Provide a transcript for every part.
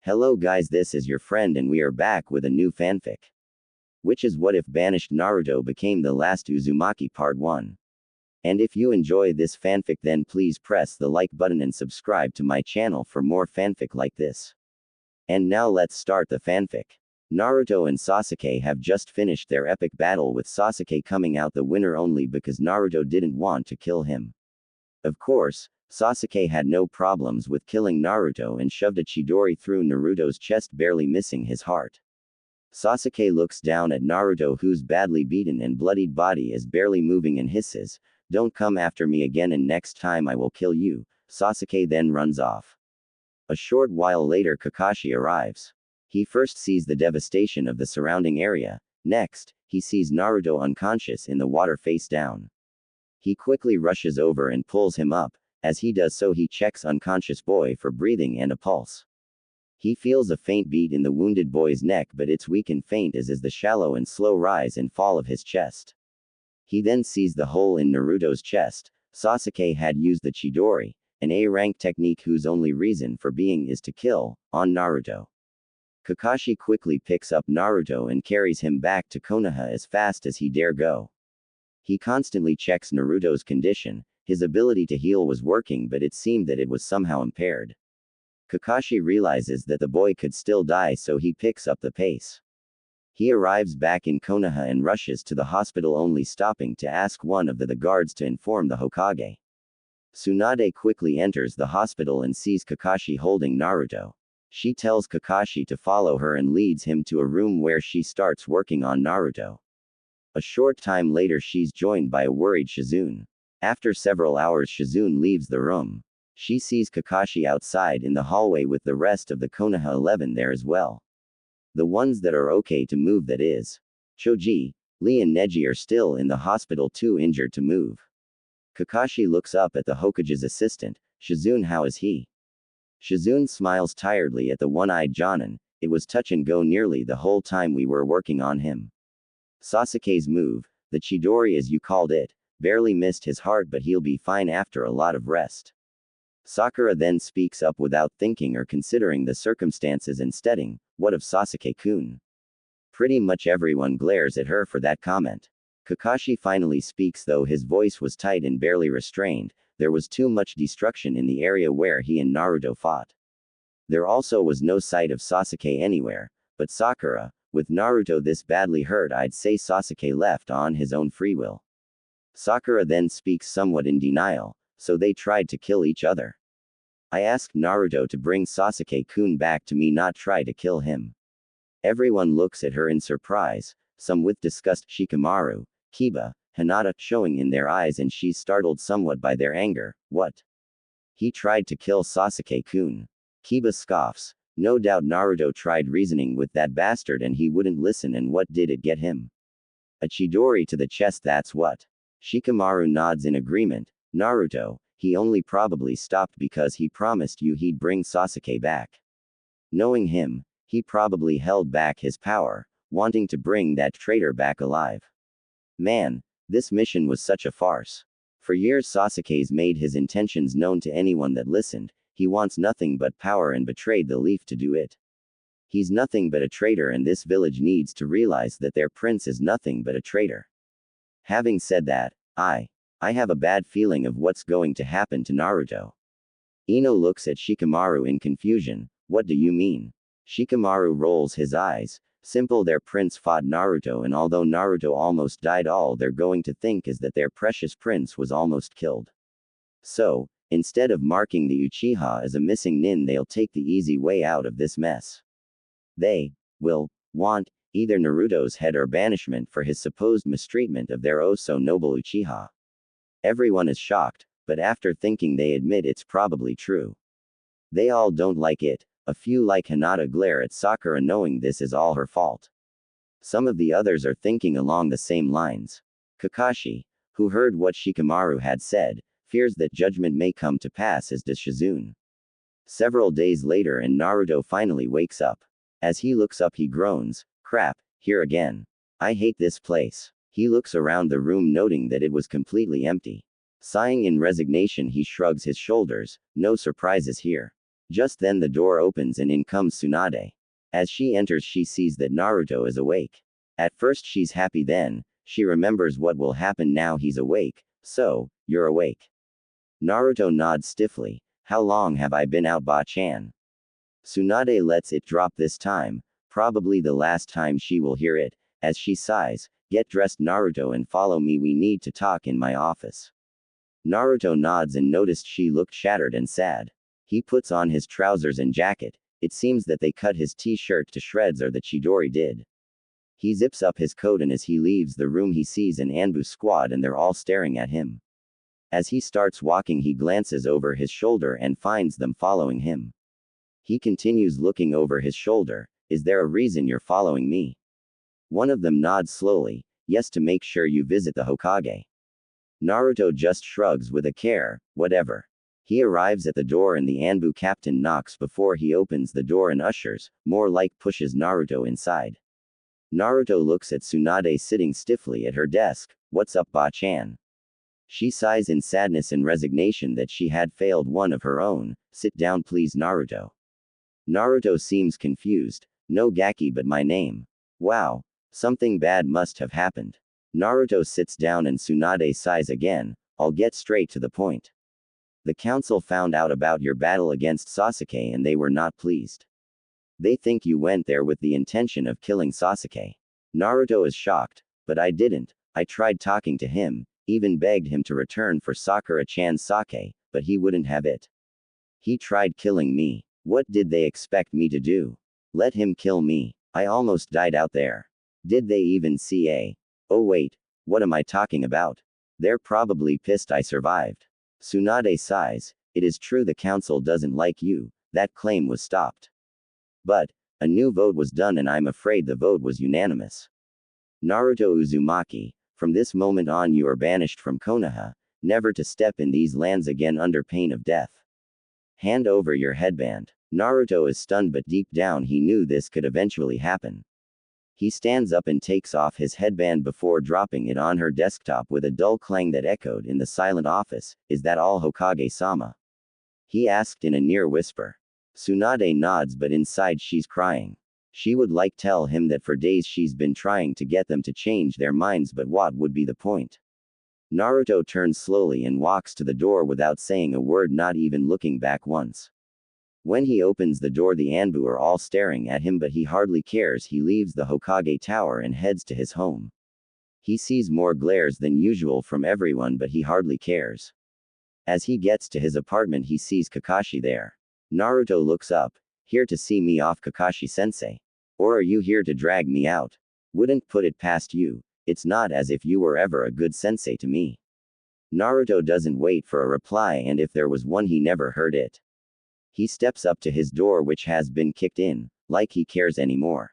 Hello guys, this is your friend and we are back with a new fanfic. Which is What If Banished Naruto Became the Last Uzumaki Part 1. And if you enjoy this fanfic then please press the like button and subscribe to my channel for more fanfic like this. And now let's start the fanfic. Naruto and Sasuke have just finished their epic battle with Sasuke coming out the winner only because Naruto didn't want to kill him. Of course, Sasuke had no problems with killing Naruto and shoved a Chidori through Naruto's chest, barely missing his heart. Sasuke looks down at Naruto, whose badly beaten and bloodied body is barely moving, and hisses, "Don't come after me again and next time I will kill you." Sasuke then runs off. A short while later Kakashi arrives. He first sees the devastation of the surrounding area. Next, he sees Naruto unconscious in the water face down. He quickly rushes over and pulls him up. As he does so he checks unconscious boy for breathing and a pulse. He feels a faint beat in the wounded boy's neck, but it's weak and faint as is the shallow and slow rise and fall of his chest. He then sees the hole in Naruto's chest. Sasuke had used the Chidori, an A-rank technique whose only reason for being is to kill, on Naruto. Kakashi quickly picks up Naruto and carries him back to Konoha as fast as he dare go. He constantly checks Naruto's condition. His ability to heal was working, but it seemed that it was somehow impaired. Kakashi realizes that the boy could still die, so he picks up the pace. He arrives back in Konoha and rushes to the hospital, only stopping to ask one of the guards to inform the Hokage. Tsunade quickly enters the hospital and sees Kakashi holding Naruto. She tells Kakashi to follow her and leads him to a room where she starts working on Naruto. A short time later she's joined by a worried Shizune. After several hours Shizune leaves the room. She sees Kakashi outside in the hallway with the rest of the Konoha 11 there as well. The ones that are okay to move, that is. Choji, Lee and Neji are still in the hospital, too injured to move. Kakashi looks up at the Hokage's assistant. "Shizune, how is he?" Shizune smiles tiredly at the one-eyed Jonin. "It was touch and go nearly the whole time we were working on him. Sasuke's move, the Chidori as you called it, barely missed his heart, but he'll be fine after a lot of rest." Sakura then speaks up without thinking or considering the circumstances and stating, "What of Sasuke-kun?" Pretty much everyone glares at her for that comment. Kakashi finally speaks, though his voice was tight and barely restrained. There was too much destruction in the area where he and Naruto fought. There also was no sight of Sasuke anywhere, but Sakura, with Naruto this badly hurt, I'd say Sasuke left on his own free will. Sakura then speaks somewhat in denial, "So they tried to kill each other. I asked Naruto to bring Sasuke-kun back to me, not try to kill him." Everyone looks at her in surprise, some with disgust, Shikamaru, Kiba, Hinata, showing in their eyes, and she's startled somewhat by their anger. "What? He tried to kill Sasuke-kun?" Kiba scoffs. "No doubt Naruto tried reasoning with that bastard and he wouldn't listen, and what did it get him? A Chidori to the chest, that's what." Shikamaru nods in agreement. "Naruto, he only probably stopped because he promised you he'd bring Sasuke back. Knowing him, he probably held back his power, wanting to bring that traitor back alive. Man, this mission was such a farce. For years Sasuke's made his intentions known to anyone that listened. He wants nothing but power and betrayed the leaf to do it. He's nothing but a traitor, and this village needs to realize that their prince is nothing but a traitor. Having said that, I have a bad feeling of what's going to happen to Naruto." Ino looks at Shikamaru in confusion. "What do you mean?" Shikamaru rolls his eyes. "Simple, their prince fought Naruto, and although Naruto almost died, all they're going to think is that their precious prince was almost killed. So, instead of marking the Uchiha as a missing nin, they'll take the easy way out of this mess. They will want either Naruto's head or banishment for his supposed mistreatment of their oh so noble Uchiha." Everyone is shocked, but after thinking they admit it's probably true. They all don't like it. A few like Hinata glare at Sakura, knowing this is all her fault. Some of the others are thinking along the same lines. Kakashi, who heard what Shikamaru had said, fears that judgment may come to pass, as does Shizune. Several days later and Naruto finally wakes up. As he looks up he groans, "Crap, here again. I hate this place." He looks around the room, noting that it was completely empty. Sighing in resignation he shrugs his shoulders. No surprises here. Just then the door opens and in comes Tsunade. As she enters she sees that Naruto is awake. At first she's happy, then she remembers what will happen now he's awake. So, you're awake. Naruto nods stiffly. How long have I been out, Ba-chan? Tsunade lets it drop this time, probably the last time she will hear it, as she sighs. Get dressed, Naruto, and follow me, we need to talk in my office. Naruto nods and noticed she looked shattered and sad. He puts on his trousers and jacket. It seems that they cut his t-shirt to shreds, or that Chidori did. He zips up his coat and as he leaves the room he sees an Anbu squad and they're all staring at him. As he starts walking he glances over his shoulder and finds them following him. He continues looking over his shoulder. Is there a reason you're following me? One of them nods slowly. Yes, to make sure you visit the Hokage. Naruto just shrugs with a care, whatever. He arrives at the door and the Anbu captain knocks before he opens the door and ushers, more like pushes Naruto inside. Naruto looks at Tsunade sitting stiffly at her desk. What's up, Ba-chan? She sighs in sadness and resignation that she had failed one of her own. Sit down please, Naruto. Naruto seems confused. No Gaki, but my name. Wow. Something bad must have happened. Naruto sits down and Tsunade sighs again. I'll get straight to the point. The council found out about your battle against Sasuke and they were not pleased. They think you went there with the intention of killing Sasuke. Naruto is shocked. But I didn't. I tried talking to him, even begged him to return for Sakura-chan's sake, but he wouldn't have it. He tried killing me. What did they expect me to do? Let him kill me. I almost died out there. Did they even see a... Oh wait, what am I talking about? They're probably pissed I survived. Tsunade sighs. It is true the council doesn't like you. That claim was stopped. But, a new vote was done and I'm afraid the vote was unanimous. Naruto Uzumaki, from this moment on you are banished from Konoha, never to step in these lands again under pain of death. Hand over your headband. Naruto is stunned, but deep down he knew this could eventually happen. He stands up and takes off his headband before dropping it on her desktop with a dull clang that echoed in the silent office. Is that all, Hokage-sama? He asked in a near whisper. Tsunade nods, but inside she's crying. She would like tell him that for days she's been trying to get them to change their minds, but what would be the point? Naruto turns slowly and walks to the door without saying a word, not even looking back once. When he opens the door the Anbu are all staring at him, but he hardly cares. He leaves the Hokage tower and heads to his home. He sees more glares than usual from everyone, but he hardly cares. As he gets to his apartment he sees Kakashi there. Naruto looks up. Here to see me off, Kakashi-sensei? Or are you here to drag me out? Wouldn't put it past you. It's not as if you were ever a good sensei to me. Naruto doesn't wait for a reply, and if there was one he never heard it. He steps up to his door, which has been kicked in, like he cares anymore.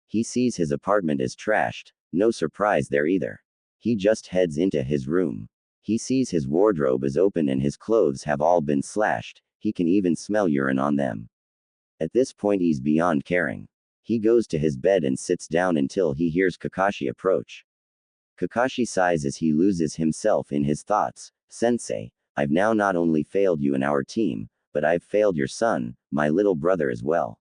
He sees his apartment is trashed. No surprise there either. He just heads into his room. He sees his wardrobe is open and his clothes have all been slashed. He can even smell urine on them. At this point he's beyond caring. He goes to his bed and sits down until he hears Kakashi approach. Kakashi sighs as he loses himself in his thoughts. Sensei, I've now not only failed you and our team, but I've failed your son, my little brother as well.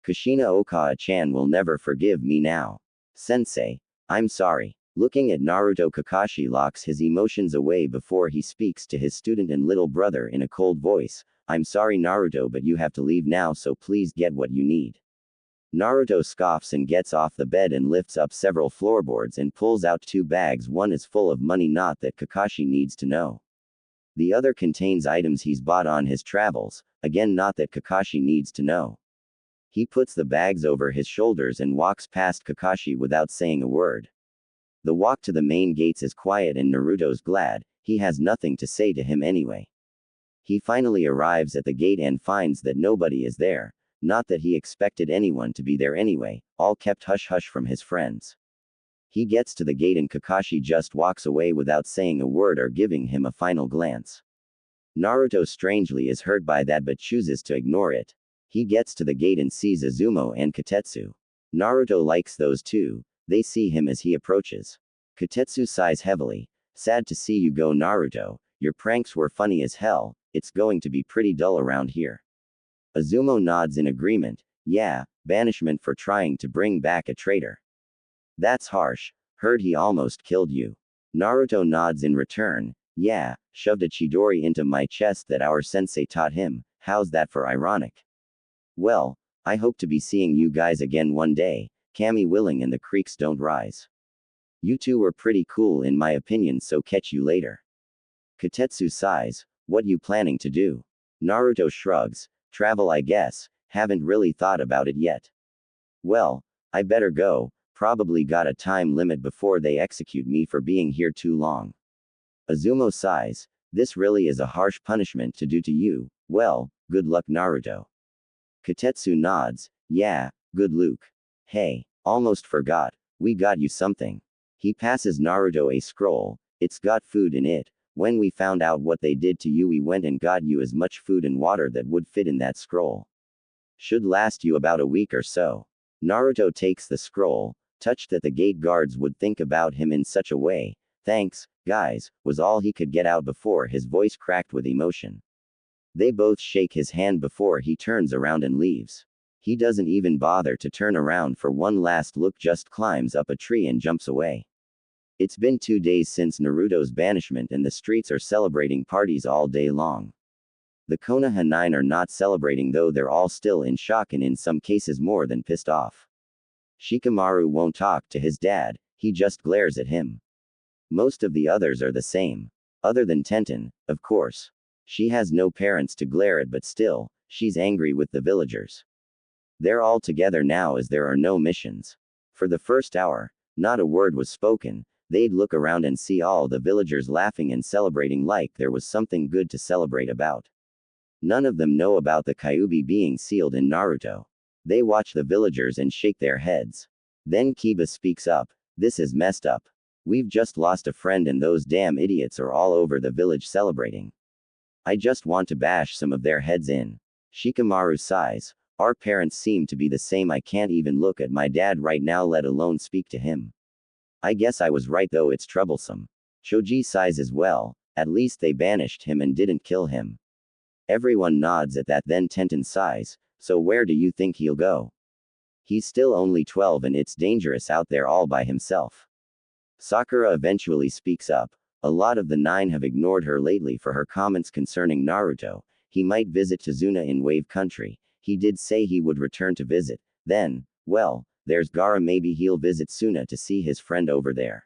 Kushina Okawa-chan will never forgive me now. Sensei, I'm sorry. Looking at Naruto, Kakashi locks his emotions away before he speaks to his student and little brother in a cold voice. I'm sorry, Naruto, but you have to leave now, so please get what you need. Naruto scoffs and gets off the bed and lifts up several floorboards and pulls out 2 bags. One is full of money, not that Kakashi needs to know. The other contains items he's bought on his travels, again not that Kakashi needs to know. He puts the bags over his shoulders and walks past Kakashi without saying a word. The walk to the main gates is quiet and Naruto's glad. He has nothing to say to him anyway. He finally arrives at the gate and finds that nobody is there. Not that he expected anyone to be there anyway, all kept hush-hush from his friends. He gets to the gate and Kakashi just walks away without saying a word or giving him a final glance. Naruto strangely is hurt by that but chooses to ignore it. He gets to the gate and sees Izumo and Kotetsu. Naruto likes those two. They see him as he approaches. Kotetsu sighs heavily. Sad to see you go, Naruto. Your pranks were funny as hell. It's going to be pretty dull around here. Azumo nods in agreement. Yeah, banishment for trying to bring back a traitor. That's harsh. Heard he almost killed you. Naruto nods in return. Yeah, shoved a Chidori into my chest that our sensei taught him. How's that for ironic? Well, I hope to be seeing you guys again one day, Kami willing and the creeks don't rise. You two were pretty cool in my opinion, so catch you later. Katetsu sighs. What you planning to do? Naruto shrugs. Travel I guess, haven't really thought about it yet. Well, I better go, probably got a time limit before they execute me for being here too long. Azumo sighs. This really is a harsh punishment to do to you. Well, good luck Naruto. Katetsu nods. Yeah, good Luke. Hey, almost forgot, we got you something. He passes Naruto a scroll. It's got food in it. When we found out what they did to you, we went and got you as much food and water that would fit in that scroll. Should last you about a week or so. Naruto takes the scroll, touched that the gate guards would think about him in such a way. Thanks, guys, was all he could get out before his voice cracked with emotion. They both shake his hand before he turns around and leaves. He doesn't even bother to turn around for one last look, just climbs up a tree and jumps away. It's been 2 days since Naruto's banishment and the streets are celebrating parties all day long. The Konoha 9 are not celebrating though, they're all still in shock and in some cases more than pissed off. Shikamaru won't talk to his dad, he just glares at him. Most of the others are the same. Other than Tenten, of course. She has no parents to glare at, but still, she's angry with the villagers. They're all together now as there are no missions. For the first hour, not a word was spoken. They'd look around and see all the villagers laughing and celebrating like there was something good to celebrate about. None of them know about the Kyuubi being sealed in Naruto. They watch the villagers and shake their heads. Then Kiba speaks up. This is messed up. We've just lost a friend and those damn idiots are all over the village celebrating. I just want to bash some of their heads in. Shikamaru sighs. Our parents seem to be the same. I can't even look at my dad right now, let alone speak to him. I guess I was right though, it's troublesome. Shoji sighs as well. At least they banished him and didn't kill him. Everyone nods at that, then Tenten sighs. So where do you think he'll go? He's still only 12 and it's dangerous out there all by himself. Sakura eventually speaks up. A lot of the 9 have ignored her lately for her comments concerning Naruto. He might visit Tazuna in Wave Country. He did say he would return to visit. Then, well, there's Gaara, maybe he'll visit Suna to see his friend over there.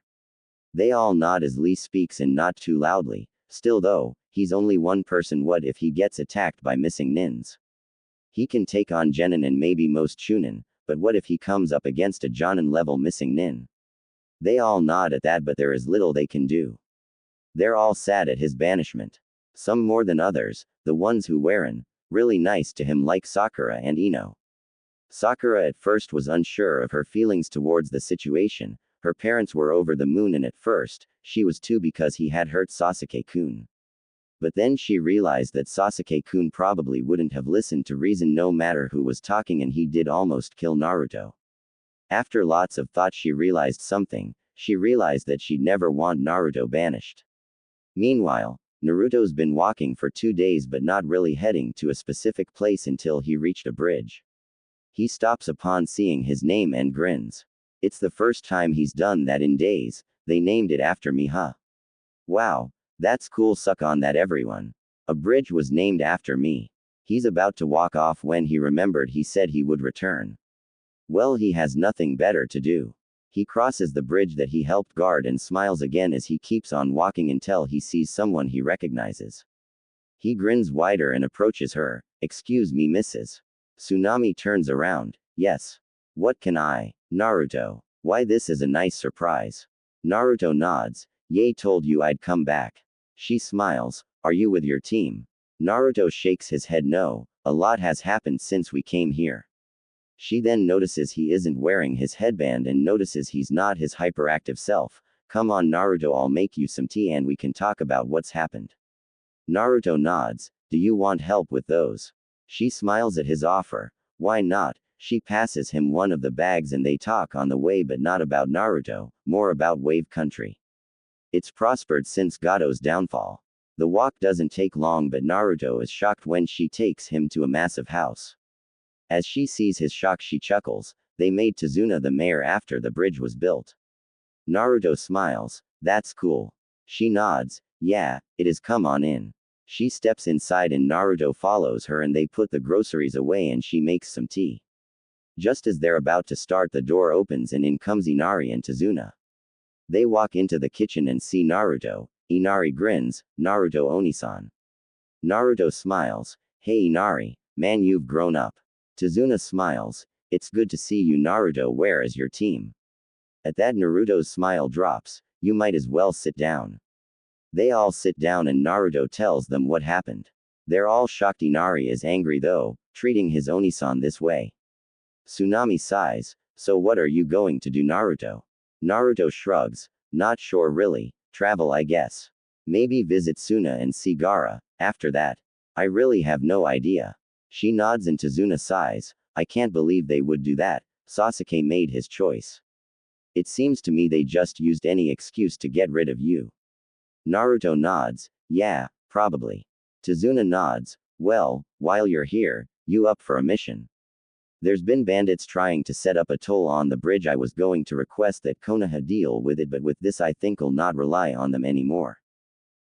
They all nod as Lee speaks and not too loudly. Still though, he's only one person. What if he gets attacked by missing nins? He can take on Genin and maybe most Chunin, but what if he comes up against a Jonin level missing nin? They all nod at that, but there is little they can do. They're all sad at his banishment. Some more than others, the ones who weren't really nice to him like Sakura and Ino. Sakura at first was unsure of her feelings towards the situation. Her parents were over the moon and at first, she was too because he had hurt Sasuke-kun. But then she realized that Sasuke-kun probably wouldn't have listened to reason no matter who was talking, and he did almost kill Naruto. After lots of thought she realized something. She realized that she'd never want Naruto banished. Meanwhile, Naruto's been walking for 2 days but not really heading to a specific place until he reached a bridge. He stops upon seeing his name and grins. It's the first time he's done that in days. They named it after me, huh? Wow, that's cool, suck on that everyone. A bridge was named after me. He's about to walk off when he remembered he said he would return. Well, he has nothing better to do. He crosses the bridge that he helped guard and smiles again as he keeps on walking until he sees someone he recognizes. He grins wider and approaches her. Excuse me, Mrs. Tsunami turns around. Yes. What can I? Naruto. Why, this is a nice surprise. Naruto nods. Ye told you I'd come back. She smiles. Are you with your team? Naruto shakes his head no. A lot has happened since we came here. She then notices he isn't wearing his headband and notices he's not his hyperactive self. Come on Naruto, I'll make you some tea and we can talk about what's happened. Naruto nods. Do you want help with those? She smiles at his offer. Why not? She passes him one of the bags and they talk on the way, but not about Naruto, more about Wave Country. It's prospered since Gato's downfall. The walk doesn't take long, but Naruto is shocked when she takes him to a massive house. As she sees his shock, she chuckles. They made Tazuna the mayor after the bridge was built. Naruto smiles. That's cool. She nods. Yeah, it is, come on in. She steps inside and Naruto follows her and they put the groceries away and she makes some tea. Just as they're about to start, the door opens and in comes Inari and Tazuna. They walk into the kitchen and see Naruto. Inari grins. Naruto Onisan. Naruto smiles. Hey Inari, man, you've grown up. Tazuna smiles. It's good to see you, Naruto. Where is your team? At that, Naruto's smile drops. You might as well sit down. They all sit down and Naruto tells them what happened. They're all shocked. Inari is angry though, treating his Onisan this way. Tsunami sighs. So what are you going to do, Naruto? Naruto shrugs. Not sure really. Travel, I guess. Maybe visit Suna and see Gaara. After that, I really have no idea. She nods and Tazuna sighs. I can't believe they would do that. Sasuke made his choice. It seems to me they just used any excuse to get rid of you. Naruto nods. Yeah, probably. Tazuna nods. Well, while you're here, you up for a mission? There's been bandits trying to set up a toll on the bridge. I was going to request that Konoha deal with it, but with this I think I'll not rely on them anymore.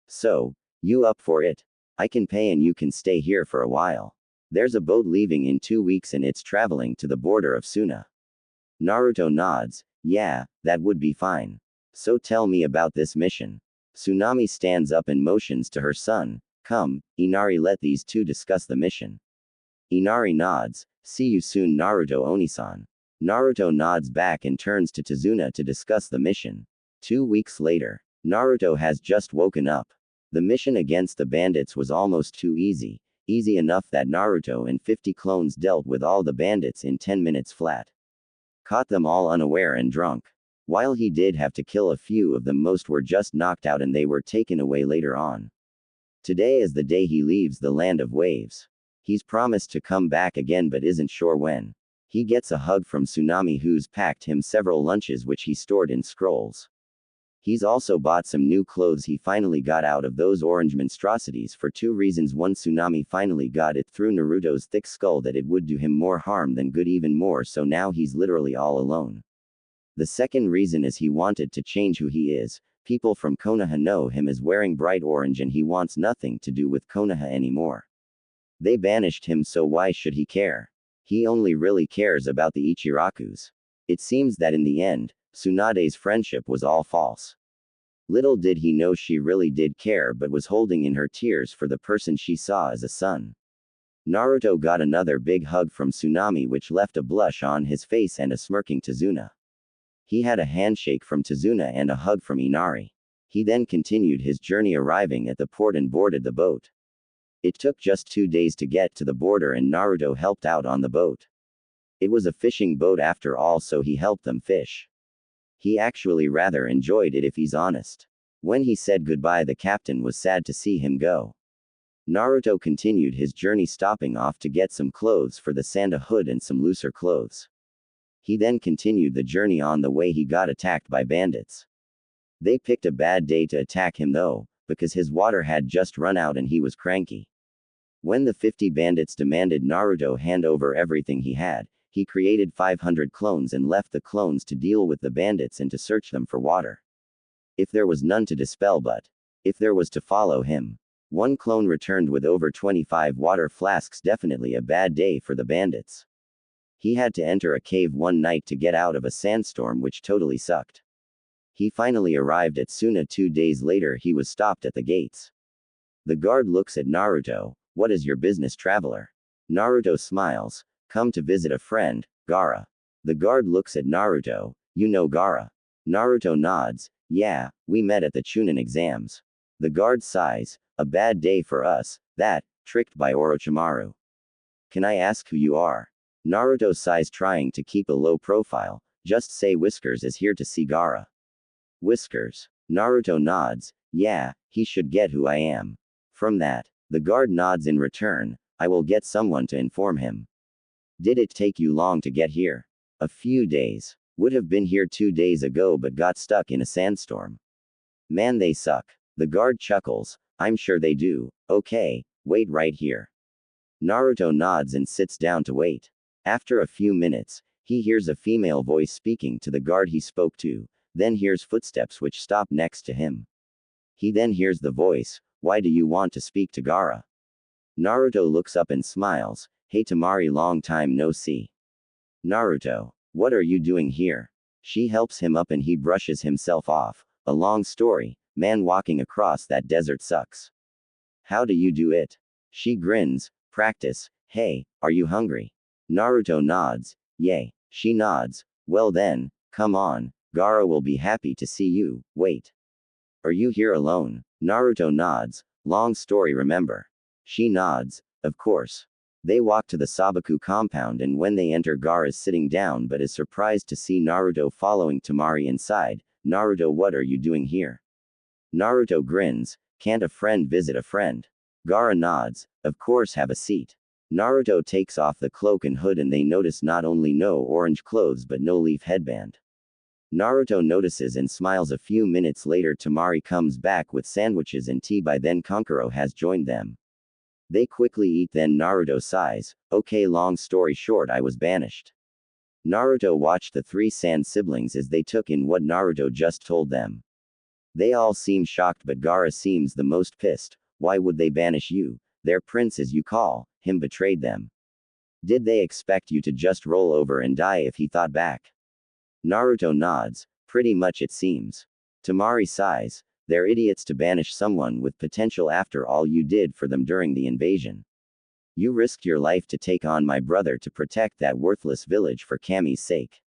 So, you up for it? I can pay and you can stay here for a while. There's a boat leaving in 2 weeks and it's traveling to the border of Suna. Naruto nods. Yeah, that would be fine. So tell me about this mission. Tsunami stands up and motions to her son. Come, Inari, let these two discuss the mission. Inari nods. See you soon, Naruto Onisan. Naruto nods back and turns to Tazuna to discuss the mission. 2 weeks later, Naruto has just woken up. The mission against the bandits was almost too easy. Easy enough that Naruto and 50 clones dealt with all the bandits in 10 minutes flat. Caught them all unaware and drunk. While he did have to kill a few of them, most were just knocked out and they were taken away later on. Today is the day he leaves the land of waves. He's promised to come back again but isn't sure when. He gets a hug from Tsunami, who's packed him several lunches which he stored in scrolls. He's also bought some new clothes. He finally got out of those orange monstrosities for 2 reasons. One, Tsunami finally got it through Naruto's thick skull that it would do him more harm than good, even more so now he's literally all alone. The second reason is he wanted to change who he is. People from Konoha know him as wearing bright orange and he wants nothing to do with Konoha anymore. They banished him, so why should he care? He only really cares about the Ichirakus. It seems that in the end, Tsunade's friendship was all false. Little did he know she really did care but was holding in her tears for the person she saw as a son. Naruto got another big hug from Tsunami which left a blush on his face and a smirking Tazuna. He had a handshake from Tazuna and a hug from Inari. He then continued his journey, arriving at the port and boarded the boat. It took just 2 days to get to the border and Naruto helped out on the boat. It was a fishing boat after all, so he helped them fish. He actually rather enjoyed it if he's honest. When he said goodbye, the captain was sad to see him go. Naruto continued his journey, stopping off to get some clothes for the Santa hood and some looser clothes. He then continued the journey. On the way he got attacked by bandits. They picked a bad day to attack him though, because his water had just run out and he was cranky. When the 50 bandits demanded Naruto hand over everything he had, he created 500 clones and left the clones to deal with the bandits and to search them for water. If there was none to dispel, but if there was to follow him. One clone returned with over 25 water flasks. Definitely a bad day for the bandits. He had to enter a cave one night to get out of a sandstorm which totally sucked. He finally arrived at Suna 2 days later. He was stopped at the gates. The guard looks at Naruto. What is your business, traveler? Naruto smiles. Come to visit a friend, Gaara. The guard looks at Naruto. You know Gaara? Naruto nods. Yeah, we met at the Chunin exams. The guard sighs. A bad day for us, that, tricked by Orochimaru. Can I ask who you are? Naruto sighs, trying to keep a low profile. Just say Whiskers is here to see Gaara. Whiskers. Naruto nods. Yeah, he should get who I am. From that, the guard nods in return. I will get someone to inform him. Did it take you long to get here? A few days. Would have been here 2 days ago but got stuck in a sandstorm. Man, they suck. The guard chuckles. I'm sure they do. Okay, wait right here. Naruto nods and sits down to wait. After a few minutes, he hears a female voice speaking to the guard he spoke to, then hears footsteps which stop next to him. He then hears the voice, "Why do you want to speak to Gaara?" Naruto looks up and smiles, "Hey Temari, long time no see." Naruto, what are you doing here? She helps him up and he brushes himself off. A long story, man walking across that desert sucks. How do you do it? She grins, practice, hey, are you hungry? Naruto nods, yay. She nods, well then, come on, Gaara will be happy to see you, wait. Are you here alone? Naruto nods, long story remember. She nods, of course. They walk to the Sabaku compound and when they enter Gaara is sitting down but is surprised to see Naruto following Temari inside. Naruto, what are you doing here? Naruto grins, can't a friend visit a friend? Gaara nods, of course, have a seat. Naruto takes off the cloak and hood and they notice not only no orange clothes but no leaf headband. Naruto notices and smiles. A few minutes later Temari comes back with sandwiches and tea. By then Kankuro has joined them. They quickly eat, then Naruto sighs, okay, long story short, I was banished. Naruto watched the three Sand siblings as they took in what Naruto just told them. They all seem shocked but Gaara seems the most pissed. Why would they banish you? Their prince, as you call him, betrayed them. Did they expect you to just roll over and die if he thought back? Naruto nods, pretty much it seems. Temari sighs, they're idiots to banish someone with potential after all you did for them during the invasion. You risked your life to take on my brother to protect that worthless village for Kami's sake.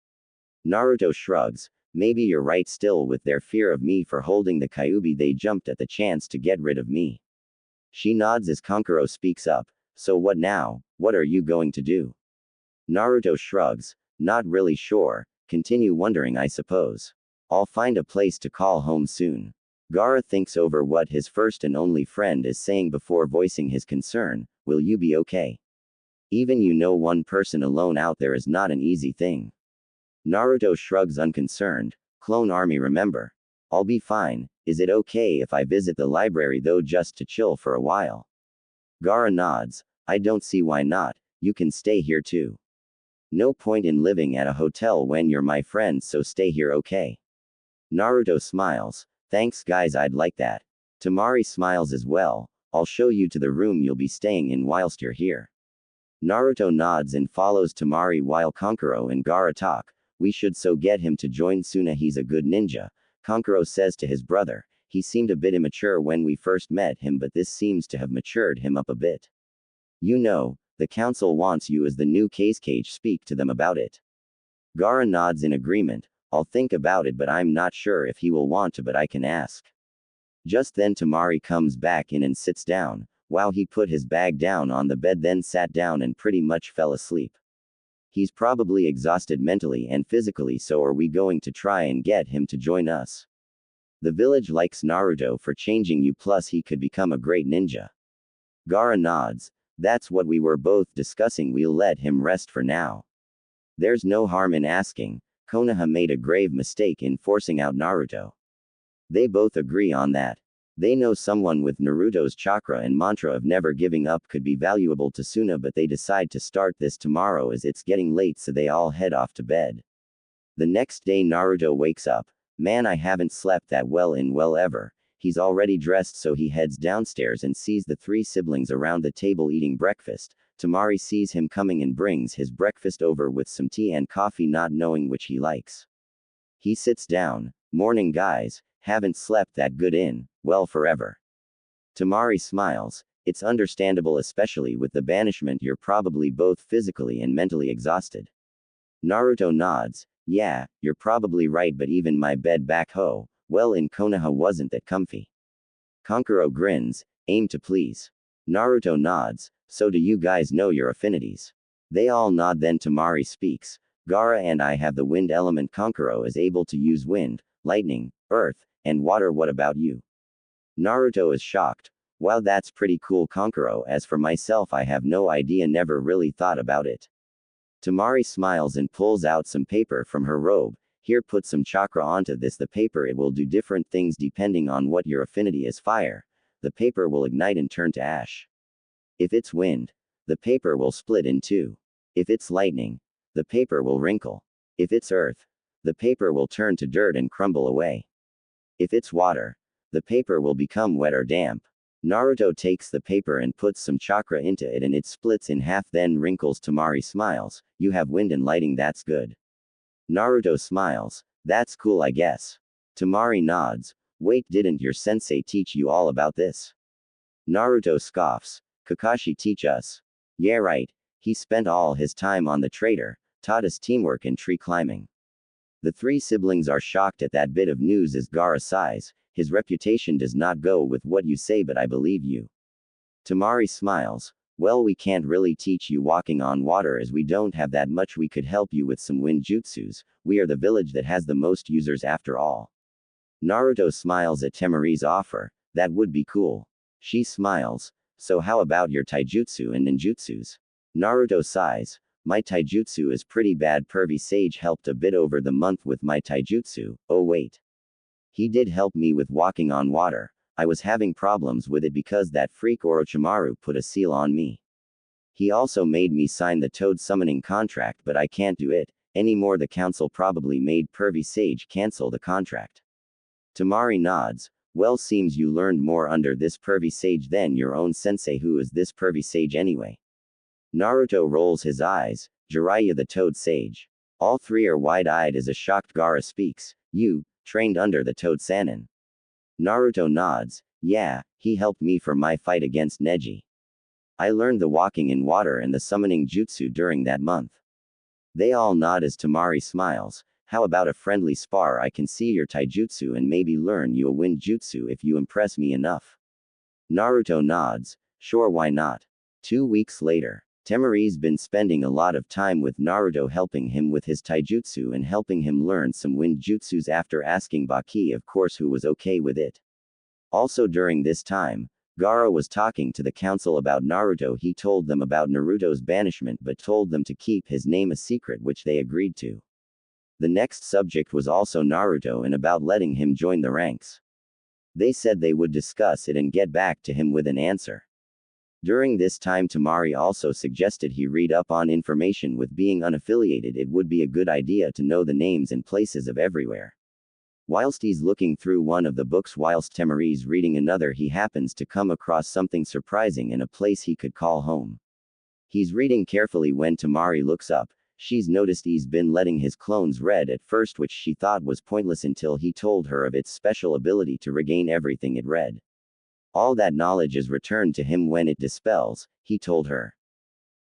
Naruto shrugs, maybe you're right. Still, with their fear of me for holding the Kyuubi, they jumped at the chance to get rid of me. She nods as Kankuro speaks up, so what now? What are you going to do? Naruto shrugs, not really sure, continue wondering I suppose. I'll find a place to call home soon. Gaara thinks over what his first and only friend is saying before voicing his concern, will you be okay? Even one person alone out there is not an easy thing. Naruto shrugs unconcerned, clone army remember. I'll be fine. Is it okay if I visit the library though, just to chill for a while? Gaara nods, I don't see why not, you can stay here too. No point in living at a hotel when you're my friend, so stay here, okay? Naruto smiles, thanks guys, I'd like that. Temari smiles as well, I'll show you to the room you'll be staying in whilst you're here. Naruto nods and follows Temari while Kankuro and Gaara talk. We should so get him to join Suna, he's a good ninja. Kankuro says to his brother, he seemed a bit immature when we first met him but this seems to have matured him up a bit. The council wants you as the new cage, speak to them about it. Gaara nods in agreement, I'll think about it but I'm not sure if he will want to, but I can ask. Just then Temari comes back in and sits down. Wow, he put his bag down on the bed then sat down and pretty much fell asleep. He's probably exhausted mentally and physically, so are we going to try and get him to join us? The village likes Naruto for changing you, plus he could become a great ninja. Gaara nods, that's what we were both discussing, we'll let him rest for now. There's no harm in asking. Konoha made a grave mistake in forcing out Naruto. They both agree on that. They know someone with Naruto's chakra and mantra of never giving up could be valuable to Suna, but they decide to start this tomorrow as it's getting late, so they all head off to bed. The next day Naruto wakes up. Man, I haven't slept that well in ever. He's already dressed, so he heads downstairs and sees the three siblings around the table eating breakfast. Temari sees him coming and brings his breakfast over with some tea and coffee, not knowing which he likes. He sits down. Morning guys, haven't slept that good in, well, forever. Temari smiles, it's understandable, especially with the banishment, you're probably both physically and mentally exhausted. Naruto nods, yeah, you're probably right, but even my bed back home, well, in Konoha wasn't that comfy. Kankuro grins, aim to please. Naruto nods, so do you guys know your affinities? They all nod, then Temari speaks, Gaara and I have the wind element. Kankuro is able to use wind, lightning, earth, and water. What about you? Naruto is shocked. Wow, that's pretty cool, Kankuro. As for myself, I have no idea, never really thought about it. Temari smiles and pulls out some paper from her robe. Here, put some chakra onto this, the paper, it will do different things depending on what your affinity is. Fire. the paper will ignite and turn to ash. If it's wind, the paper will split in two. If it's lightning, the paper will wrinkle. If it's earth, the paper will turn to dirt and crumble away. If it's water, the paper will become wet or damp. Naruto takes the paper and puts some chakra into it and it splits in half, then wrinkles. Temari smiles. You have wind and lighting, that's good. Naruto smiles. That's cool, I guess. Temari nods. Wait, didn't your sensei teach you all about this? Naruto scoffs. Kakashi teach us? Yeah, right. He spent all his time on the trader, taught us teamwork and tree climbing. The three siblings are shocked at that bit of news as Gaara sighs. His reputation does not go with what you say, but I believe you. Temari smiles. Well, we can't really teach you walking on water as we don't have that much. We could help you with some wind jutsus. We are the village that has the most users after all. Naruto smiles at Temari's offer. That would be cool. She smiles. So how about your taijutsu and ninjutsus? Naruto sighs. My taijutsu is pretty bad. Pervy Sage helped a bit over the month with my taijutsu. Oh wait. He did help me with walking on water. I was having problems with it because that freak Orochimaru put a seal on me. He also made me sign the toad summoning contract, but I can't do it anymore. The council probably made Pervy Sage cancel the contract. Temari nods. Well, seems you learned more under this Pervy Sage than your own sensei. Who is this Pervy Sage anyway? Naruto rolls his eyes. Jiraiya the Toad Sage. All three are wide-eyed as a shocked Gaara speaks. You trained under the Toad Sannin? Naruto nods. Yeah, he helped me for my fight against Neji. I learned the walking in water and the summoning jutsu during that month. They all nod as Temari smiles. How about a friendly spar? I can see your taijutsu and maybe learn you a wind jutsu if you impress me enough. Naruto nods. Sure, why not? 2 weeks later. Temari's been spending a lot of time with Naruto, helping him with his taijutsu and helping him learn some wind jutsus after asking Baki, of course, who was okay with it. Also during this time, Gaara was talking to the council about Naruto. He told them about Naruto's banishment but told them to keep his name a secret, which they agreed to. The next subject was also Naruto and about letting him join the ranks. They said they would discuss it and get back to him with an answer. During this time, Temari also suggested he read up on information. With being unaffiliated, it would be a good idea to know the names and places of everywhere. Whilst he's looking through one of the books whilst Temari's reading another, he happens to come across something surprising in a place he could call home. He's reading carefully when Temari looks up. She's noticed he's been letting his clones read at first, which she thought was pointless until he told her of its special ability to regain everything it read. All that knowledge is returned to him when it dispels, he told her.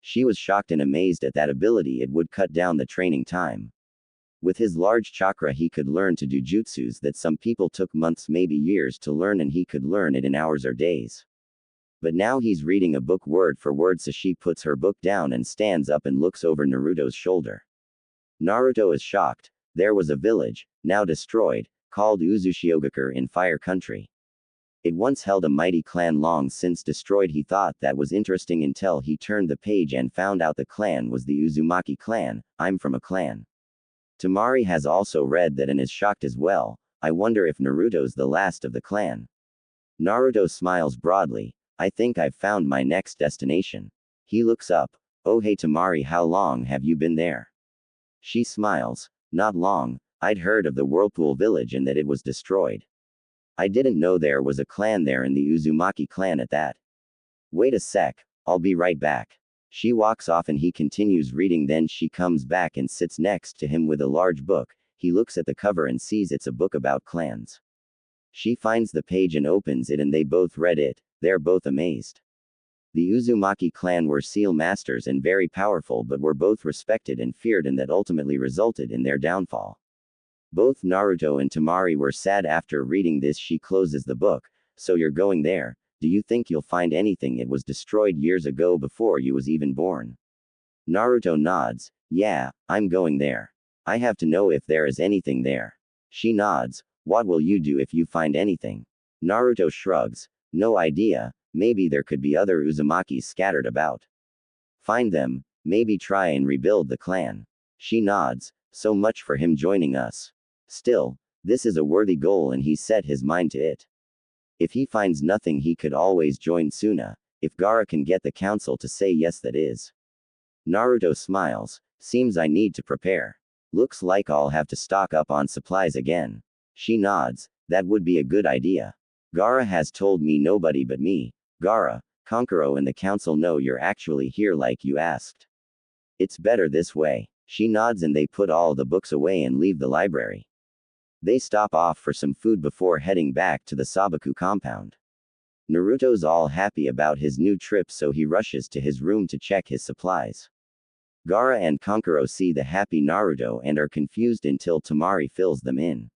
She was shocked and amazed at that ability. It would cut down the training time. With his large chakra, he could learn to do jutsus that some people took months, maybe years to learn, and he could learn it in hours or days. But now he's reading a book word for word. So she puts her book down and stands up and looks over Naruto's shoulder. Naruto is shocked. There was a village, now destroyed, called Uzushiogakure in Fire Country. It once held a mighty clan long since destroyed. He thought that was interesting until he turned the page and found out the clan was the Uzumaki clan. I'm from a clan. Temari has also read that and is shocked as well. I wonder if Naruto's the last of the clan. Naruto smiles broadly. I think I've found my next destination. He looks up. Oh hey Temari, how long have you been there? She smiles. Not long. I'd heard of the Whirlpool village and that it was destroyed. I didn't know there was a clan there, in the Uzumaki clan at that. Wait a sec, I'll be right back. She walks off and he continues reading. Then she comes back and sits next to him with a large book. He looks at the cover and sees it's a book about clans. She finds the page and opens it and they both read it. They're both amazed. The Uzumaki clan were seal masters and very powerful, but were both respected and feared, and that ultimately resulted in their downfall. Both Naruto and Temari were sad after reading this. She closes the book. So you're going there? Do you think you'll find anything? It was destroyed years ago before you was even born. Naruto nods. Yeah, I'm going there. I have to know if there is anything there. She nods. What will you do if you find anything? Naruto shrugs. No idea. Maybe there could be other Uzumakis scattered about. Find them, maybe try and rebuild the clan. She nods. So much for him joining us. Still, this is a worthy goal and he set his mind to it. If he finds nothing, he could always join Suna. If Gaara can get the council to say yes, that is. Naruto smiles. Seems I need to prepare. Looks like I'll have to stock up on supplies again. She nods. That would be a good idea. Gaara has told me nobody but me, Gaara, Kankuro and the council know you're actually here like you asked. It's better this way. She nods and they put all the books away and leave the library. They stop off for some food before heading back to the Sabaku compound. Naruto's all happy about his new trip, so he rushes to his room to check his supplies. Gaara and Kankuro see the happy Naruto and are confused until Temari fills them in.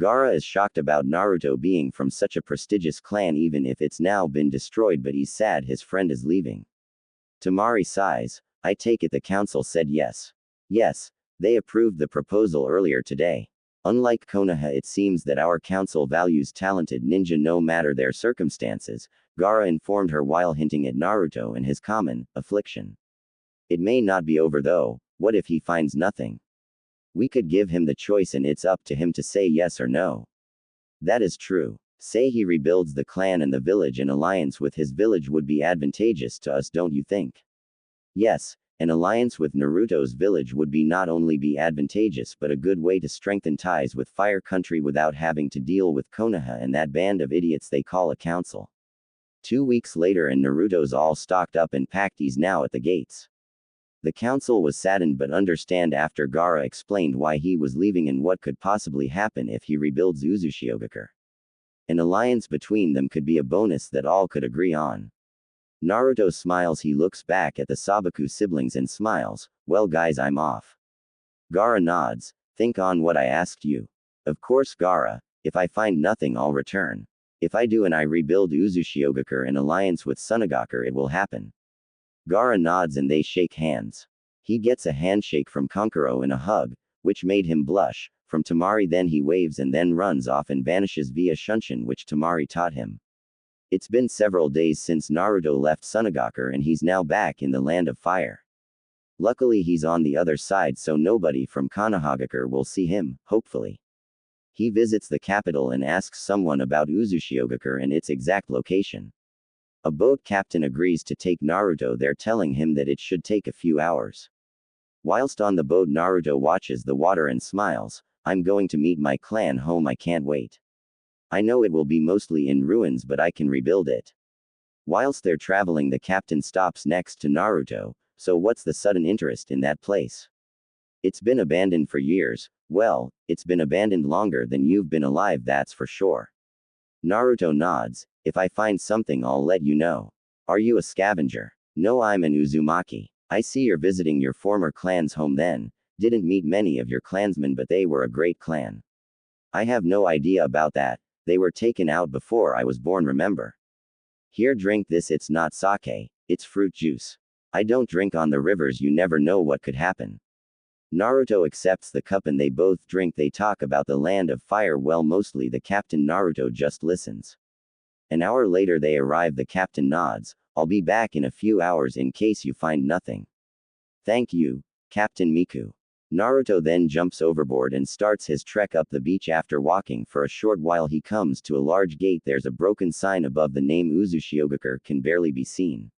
Gaara is shocked about Naruto being from such a prestigious clan even if it's now been destroyed, but he's sad his friend is leaving. Temari sighs. I take it the council said yes. Yes, they approved the proposal earlier today. Unlike Konoha, it seems that our council values talented ninja no matter their circumstances, Gaara informed her while hinting at Naruto and his common affliction. It may not be over though. What if he finds nothing? We could give him the choice and it's up to him to say yes or no. That is true. Say he rebuilds the clan and the village, an alliance with his village would be advantageous to us, don't you think? Yes, an alliance with Naruto's village would be not only be advantageous but a good way to strengthen ties with Fire Country without having to deal with Konoha and that band of idiots they call a council. 2 weeks later and Naruto's all stocked up and packed. He's now at the gates. The council was saddened but understand after Gaara explained why he was leaving and what could possibly happen if he rebuilds Uzushiogakure. An alliance between them could be a bonus that all could agree on. Naruto smiles. He looks back at the Sabaku siblings and smiles. Well guys, I'm off. Gaara nods. Think on what I asked you. Of course Gaara, if I find nothing I'll return. If I do and I rebuild Uzushiogakure in alliance with Sunagakure, it will happen. Gaara nods and they shake hands. He gets a handshake from Kankuro and a hug, which made him blush. From Temari then he waves and then runs off and vanishes via Shunshin, which Temari taught him. It's been several days since Naruto left Sunagakure and he's now back in the land of fire. Luckily he's on the other side so nobody from Konohagakure will see him, hopefully. He visits the capital and asks someone about Uzushiogakure and its exact location. A boat captain agrees to take Naruto there, telling him that it should take a few hours. Whilst on the boat Naruto watches the water and smiles. I'm going to meet my clan home, I can't wait. I know it will be mostly in ruins but I can rebuild it. Whilst they're traveling the captain stops next to Naruto. So what's the sudden interest in that place? It's been abandoned for years. Well, it's been abandoned longer than you've been alive, that's for sure. Naruto nods. If I find something I'll let you know. Are you a scavenger? No, I'm an Uzumaki. I see you're visiting your former clan's home then. Didn't meet many of your clansmen but they were a great clan. I have no idea about that. They were taken out before I was born, remember? Here, drink this, it's not sake, it's fruit juice. I don't drink on the rivers, you never know what could happen. Naruto accepts the cup and they both drink. They talk about the land of fire, well mostly the captain. Naruto just listens. An hour later they arrive. The captain nods. I'll be back in a few hours in case you find nothing. Thank you, Captain Miku. Naruto then jumps overboard and starts his trek up the beach. After walking for a short while he comes to a large gate. There's a broken sign above the name Uzushiogakure can barely be seen.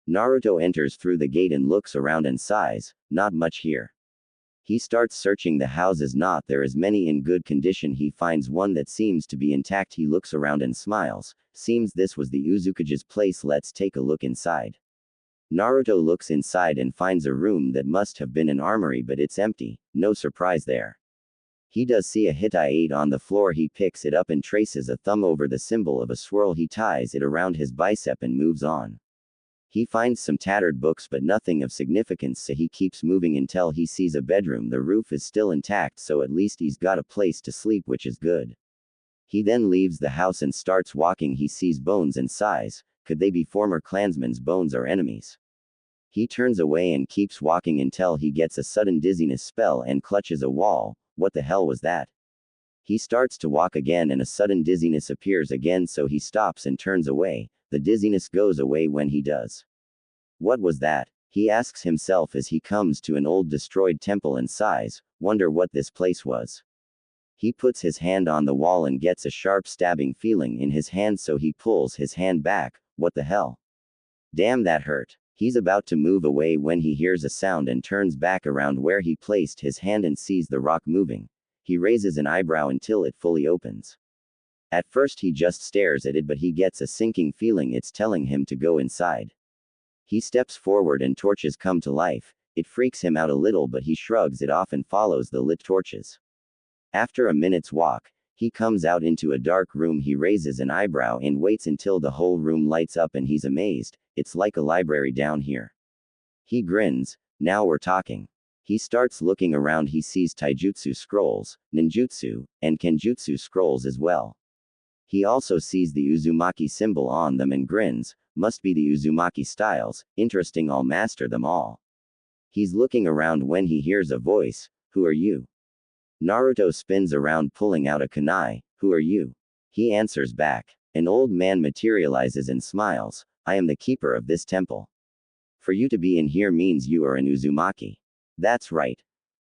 Naruto enters through the gate and looks around and sighs, not much here. He starts searching the houses, not there is many in good condition. He finds one that seems to be intact. He looks around and smiles. Seems this was the Uzukage's place. Let's take a look inside. Naruto looks inside and finds a room that must have been an armory but it's empty, no surprise there. He does see a Hittite on the floor. He picks it up and traces a thumb over the symbol of a swirl. He ties it around his bicep and moves on. He finds some tattered books but nothing of significance, so he keeps moving until he sees a bedroom. The roof is still intact, so at least he's got a place to sleep, which is good. He then leaves the house and starts walking. He sees bones and sighs. Could they be former clansmen's bones or enemies? He turns away and keeps walking until he gets a sudden dizziness spell and clutches a wall. What the hell was that? He starts to walk again and a sudden dizziness appears again, so he stops and turns away. The dizziness goes away when he does. What was that? He asks himself as he comes to an old destroyed temple and sighs, wonder what this place was. He puts his hand on the wall and gets a sharp stabbing feeling in his hand, so he pulls his hand back. What the hell? Damn, that hurt. He's about to move away when he hears a sound and turns back around where he placed his hand and sees the rock moving. He raises an eyebrow until it fully opens. At first he just stares at it, but he gets a sinking feeling it's telling him to go inside. He steps forward and torches come to life. It freaks him out a little, but he shrugs it off and follows the lit torches. After a minute's walk, he comes out into a dark room. He raises an eyebrow and waits until the whole room lights up, and he's amazed. It's like a library down here. He grins. Now we're talking. He starts looking around. He sees taijutsu scrolls, ninjutsu, and kenjutsu scrolls as well. He also sees the Uzumaki symbol on them and grins. Must be the Uzumaki styles. Interesting, I'll master them all. He's looking around when he hears a voice. Who are you? Naruto spins around, pulling out a kunai. Who are you? He answers back. An old man materializes and smiles. I am the keeper of this temple. For you to be in here means you are an Uzumaki. That's right.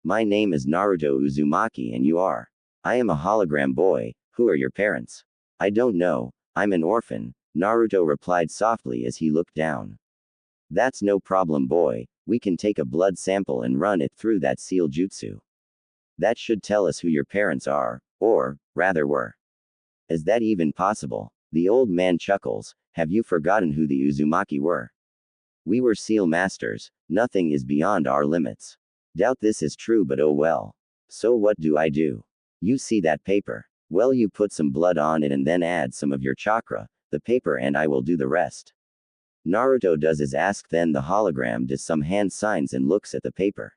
My name is Naruto Uzumaki, and you are. I am a hologram boy. Who are your parents? I don't know. I'm an orphan, Naruto replied softly as he looked down. That's no problem, boy. We can take a blood sample and run it through that seal jutsu. That should tell us who your parents are, or, rather were. Is that even possible? The old man chuckles. Have you forgotten who the Uzumaki were? We were seal masters. Nothing is beyond our limits. Doubt this is true, but oh well. So what do I do? You see that paper? Well, you put some blood on it and then add some of your chakra, the paper, and I will do the rest. Naruto does as asked. Then the hologram does some hand signs and looks at the paper.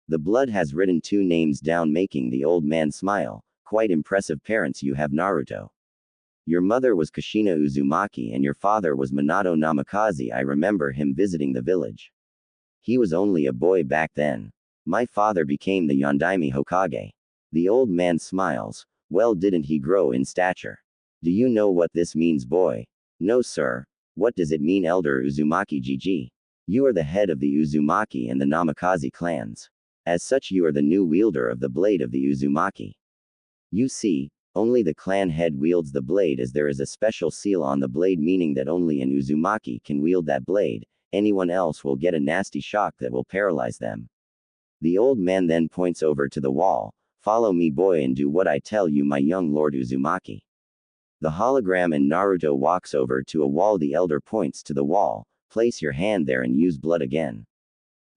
The blood has written 2 names down, making the old man smile. Quite impressive parents you have, Naruto. Your mother was Kushina Uzumaki and your father was Minato Namikaze. I remember him visiting the village. He was only a boy back then. My father became the Yondaime Hokage. The old man smiles. Well, didn't he grow in stature? Do you know what this means, boy? No, sir. What does it mean, Elder Uzumaki GG? You are the head of the Uzumaki and the Namikaze clans. As such, you are the new wielder of the blade of the Uzumaki. You see, only the clan head wields the blade, as there is a special seal on the blade, meaning that only an Uzumaki can wield that blade. Anyone else will get a nasty shock that will paralyze them. The old man then points over to the wall. Follow me, boy, and do what I tell you, my young Lord Uzumaki. The hologram and Naruto walks over to a wall. The elder points to the wall. Place your hand there and use blood again.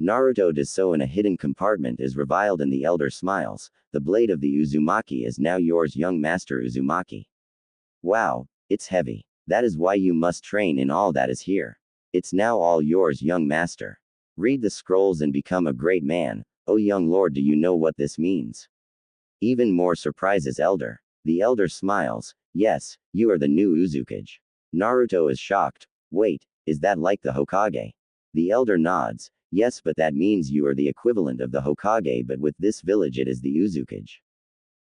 Naruto does so in a hidden compartment, is reviled, and the elder smiles. The blade of the Uzumaki is now yours, young master Uzumaki. Wow, it's heavy. That is why you must train in all that is here. It's now all yours, young master. Read the scrolls and become a great man. Oh, young lord, do you know what this means? Even more surprises elder. The elder smiles. Yes, you are the new Uzukage. Naruto is shocked. Wait, is that like the Hokage? The elder nods. Yes, but that means you are the equivalent of the Hokage, but with this village it is the Uzukage.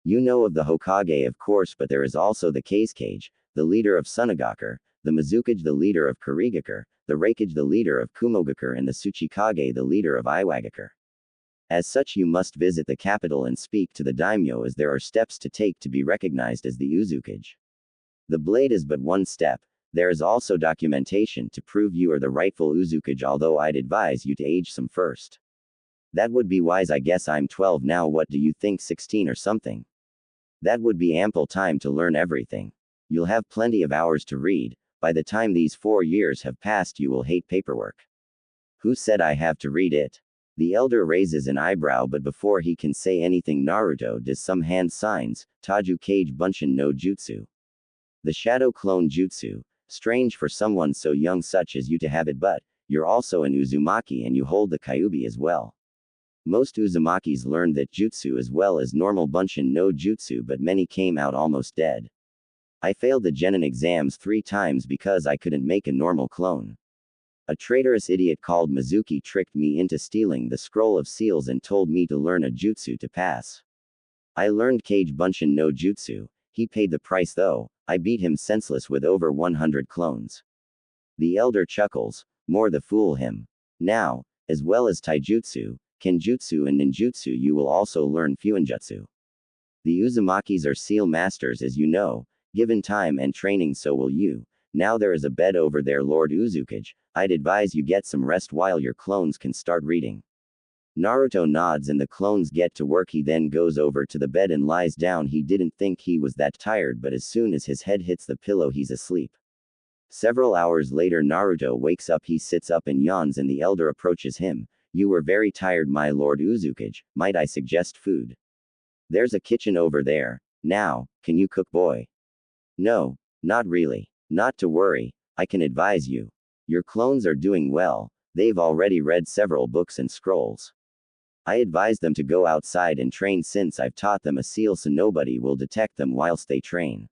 You know of the Hokage, of course, but there is also the Kazekage, the leader of Sunagakure, the Mizukage, the leader of Kurigakure, the Reikage, the leader of Kumogakure, and the Tsuchikage, the leader of Iwagakure. As such, you must visit the capital and speak to the daimyo, as there are steps to take to be recognized as the Uzukage. The blade is but one step. There is also documentation to prove you are the rightful Uzukage, although I'd advise you to age some first. That would be wise. I guess I'm 12 now. What do you think, 16 or something? That would be ample time to learn everything. You'll have plenty of hours to read. By the time these 4 years have passed, you will hate paperwork. Who said I have to read it? The elder raises an eyebrow, but before he can say anything, Naruto does some hand signs. Taju Kage Bunshin no Jutsu. The Shadow Clone Jutsu. Strange for someone so young such as you to have it, but you're also an Uzumaki and you hold the Kyuubi as well. Most Uzumakis learned that jutsu as well as normal Bunshin no Jutsu, but many came out almost dead. I failed the Genin exams 3 times because I couldn't make a normal clone. A traitorous idiot called Mizuki tricked me into stealing the scroll of seals and told me to learn a jutsu to pass. I learned Kage Bunshin no Jutsu. He paid the price though. I beat him senseless with over 100 clones. The elder chuckles. More the fool him. Now, as well as taijutsu, kenjutsu and ninjutsu, you will also learn fuinjutsu. The Uzumakis are seal masters, as you know. Given time and training, so will you. Now there is a bed over there, Lord Uzukage. I'd advise you get some rest while your clones can start reading. Naruto nods and the clones get to work. He then goes over to the bed and lies down. He didn't think he was that tired, but as soon as his head hits the pillow, he's asleep. Several hours later, Naruto wakes up. He sits up and yawns, and the elder approaches him. You were very tired, my Lord Uzukage. Might I suggest food? There's a kitchen over there. Now, can you cook, boy? No, not really. Not to worry, I can advise you. Your clones are doing well. They've already read several books and scrolls. I advise them to go outside and train, since I've taught them a seal so nobody will detect them whilst they train.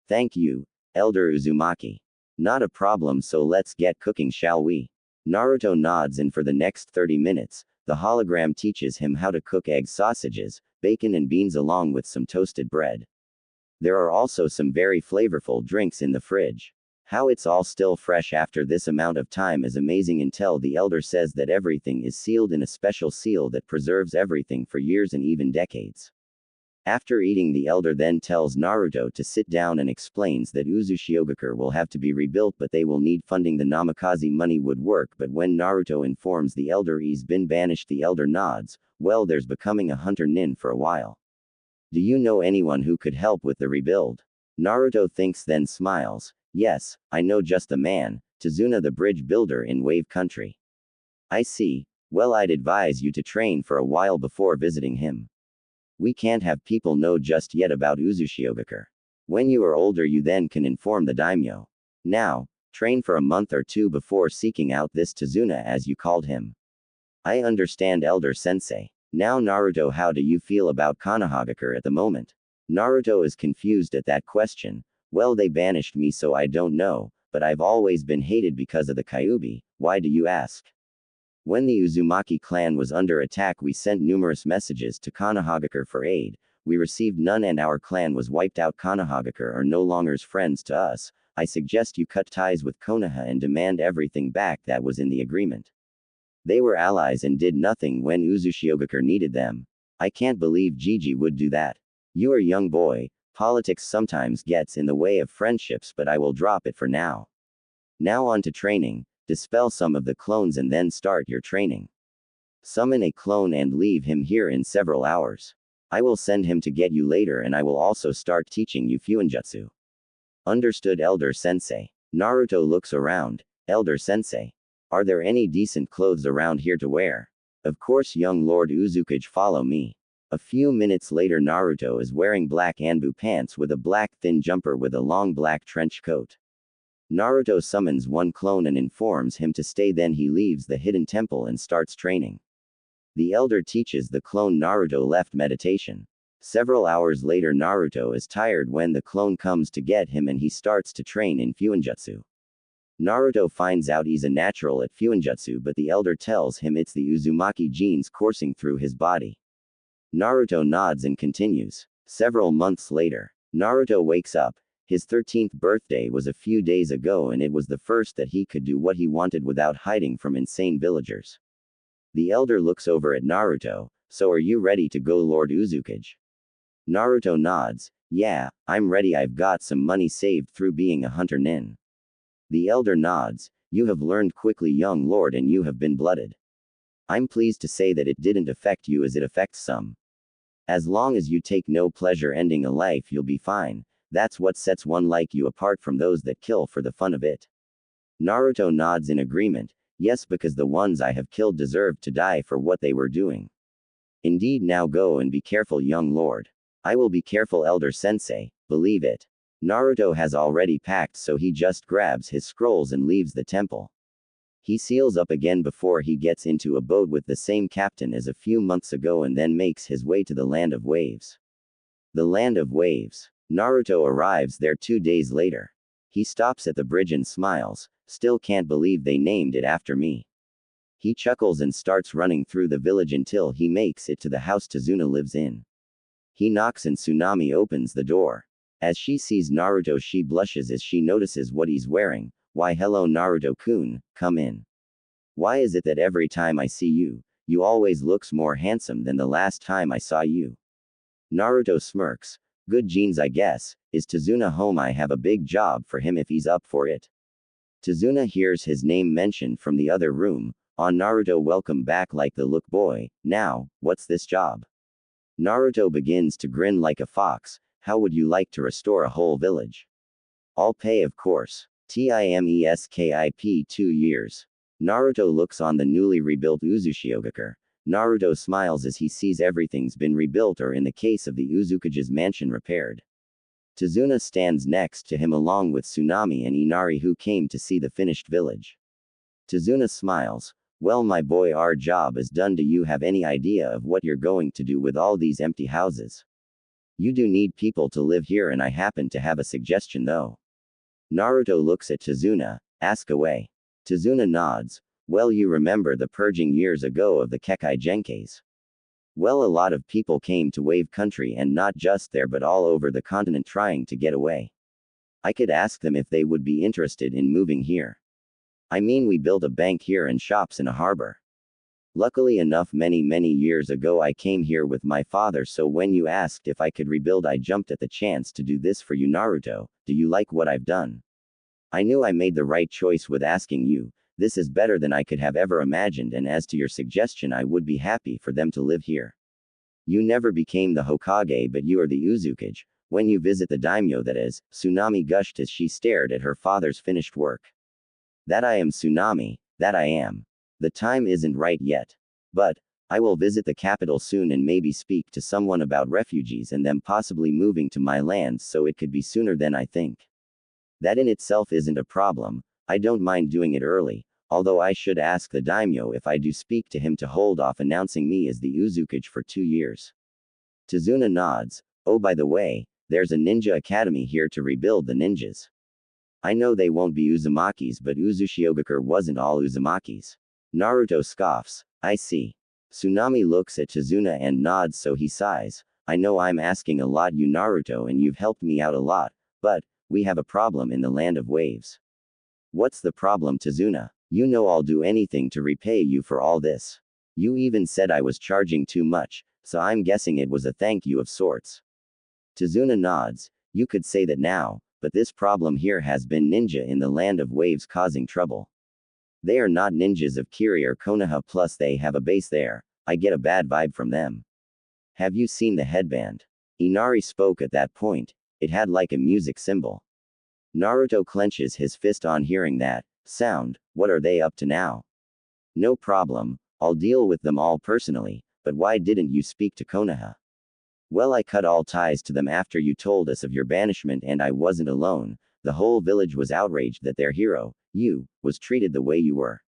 Thank you, Elder Uzumaki. Not a problem, so let's get cooking, shall we? Naruto nods, and for the next 30 minutes, the hologram teaches him how to cook eggs, sausages, bacon and beans along with some toasted bread. There are also some very flavorful drinks in the fridge. How it's all still fresh after this amount of time is amazing, until the elder says that everything is sealed in a special seal that preserves everything for years and even decades. After eating, the elder then tells Naruto to sit down and explains that Uzushiogakure will have to be rebuilt, but they will need funding. The Namikaze money would work, but when Naruto informs the elder he's been banished, the elder nods. Well, there's becoming a hunter nin for a while. Do you know anyone who could help with the rebuild? Naruto thinks, then smiles. Yes, I know just the man, Tazuna, the bridge builder in Wave Country. I see. Well, I'd advise you to train for a while before visiting him. We can't have people know just yet about Uzushiogakure. When you are older, you then can inform the daimyo. Now, train for a month or two before seeking out this Tazuna, as you called him. I understand, Elder Sensei. Now, Naruto, how do you feel about Konohagakure at the moment? Naruto is confused at that question. Well, they banished me, so I don't know, but I've always been hated because of the Kyuubi. Why do you ask? When the Uzumaki clan was under attack, we sent numerous messages to Konohagakure for aid. We received none and our clan was wiped out. Konohagakure are no longer friends to us. I suggest you cut ties with Konoha and demand everything back that was in the agreement. They were allies and did nothing when Uzushiogakure needed them. I can't believe Gigi would do that. You are young boy. Politics sometimes gets in the way of friendships, but I will drop it for now. Now on to training. Dispel some of the clones and then start your training. Summon a clone and leave him here in several hours. I will send him to get you later, and I will also start teaching you Fuinjutsu. Understood, Elder Sensei. Naruto looks around. Elder Sensei, are there any decent clothes around here to wear? Of course, young Lord Uzukage, follow me. A few minutes later, Naruto is wearing black anbu pants with a black thin jumper with a long black trench coat. Naruto summons one clone and informs him to stay, then he leaves the hidden temple and starts training. The elder teaches the clone. Naruto left meditation. Several hours later, Naruto is tired when the clone comes to get him and he starts to train in Fuinjutsu. Naruto finds out he's a natural at Fuinjutsu, but the elder tells him it's the Uzumaki genes coursing through his body. Naruto nods and continues. Several months later, Naruto wakes up. His 13th birthday was a few days ago, and it was the first that he could do what he wanted without hiding from insane villagers. The elder looks over at Naruto. So are you ready to go, Lord Uzukage? Naruto nods. Yeah, I'm ready. I've got some money saved through being a hunter nin. The elder nods. You have learned quickly, young lord, and you have been blooded. I'm pleased to say that it didn't affect you as it affects some. As long as you take no pleasure ending a life, you'll be fine. That's what sets one like you apart from those that kill for the fun of it. Naruto nods in agreement. Yes, because the ones I have killed deserved to die for what they were doing. Indeed, now go and be careful, young lord. I will be careful, Elder Sensei, believe it. Naruto has already packed, so he just grabs his scrolls and leaves the temple. He seals up again before he gets into a boat with the same captain as a few months ago and then makes his way to the Land of Waves. The Land of Waves. Naruto arrives there 2 days later. He stops at the bridge and smiles. Still can't believe they named it after me. He chuckles and starts running through the village until he makes it to the house Tazuna lives in. He knocks and Tsunami opens the door. As she sees Naruto, she blushes as she notices what he's wearing. Why, hello Naruto-kun, come in. Why is it that every time I see you, you always looks more handsome than the last time I saw you? Naruto smirks. Good genes, I guess. Is Tazuna home? I have a big job for him if he's up for it. Tazuna hears his name mentioned from the other room. On Naruto, welcome back like the look boy. Now, what's this job? Naruto begins to grin like a fox. How would you like to restore a whole village? I'll pay, of course. TIMESKIP 2 years. Naruto looks on the newly rebuilt Uzushiogakure. Naruto smiles as he sees everything's been rebuilt, or in the case of the Uzukage's mansion, repaired. Tazuna stands next to him along with Tsunami and Inari, who came to see the finished village. Tazuna smiles. Well, my boy, our job is done. Do you have any idea of what you're going to do with all these empty houses? You do need people to live here, and I happen to have a suggestion though. Naruto looks at Tazuna. Ask away. Tazuna nods. Well, you remember the purging years ago of the Kekai Genkais? Well, a lot of people came to Wave Country, and not just there but all over the continent, trying to get away. I could ask them if they would be interested in moving here. I mean, we built a bank here and shops in a harbor. Luckily enough, many years ago I came here with my father, so when you asked if I could rebuild, I jumped at the chance to do this for you. Naruto, do you like what I've done? I knew I made the right choice with asking you. This is better than I could have ever imagined, and as to your suggestion, I would be happy for them to live here. You never became the Hokage, but you are the Uzukage. When you visit the daimyo, that is. Tsunami gushed as she stared at her father's finished work. That I am, Tsunami, that I am. The time isn't right yet. But, I will visit the capital soon and maybe speak to someone about refugees and them possibly moving to my lands, so it could be sooner than I think. That in itself isn't a problem. I don't mind doing it early, although I should ask the daimyo if I do speak to him to hold off announcing me as the Uzukage for 2 years. Tazuna nods. Oh, by the way, there's a ninja academy here to rebuild the ninjas. I know they won't be Uzumakis, but Uzushiogakure wasn't all Uzumakis. Naruto scoffs. I see. Tsunami looks at Tazuna and nods, so he sighs. I know I'm asking a lot, you Naruto, and you've helped me out a lot, but we have a problem in the land of waves. What's the problem, Tazuna? You know I'll do anything to repay you for all this. You even said I was charging too much, so I'm guessing it was a thank you of sorts. Tazuna nods. You could say that now, but this problem here has been ninja in the land of waves causing trouble. They are not ninjas of Kiri or Konoha, plus they have a base there. I get a bad vibe from them. Have you seen the headband? Inari spoke at that point. It had like a music symbol. Naruto clenches his fist on hearing that sound. What are they up to now? No problem. I'll deal with them all personally, but why didn't you speak to Konoha? Well, I cut all ties to them after you told us of your banishment, and I wasn't alone. The whole village was outraged that their hero, you, was treated the way you were.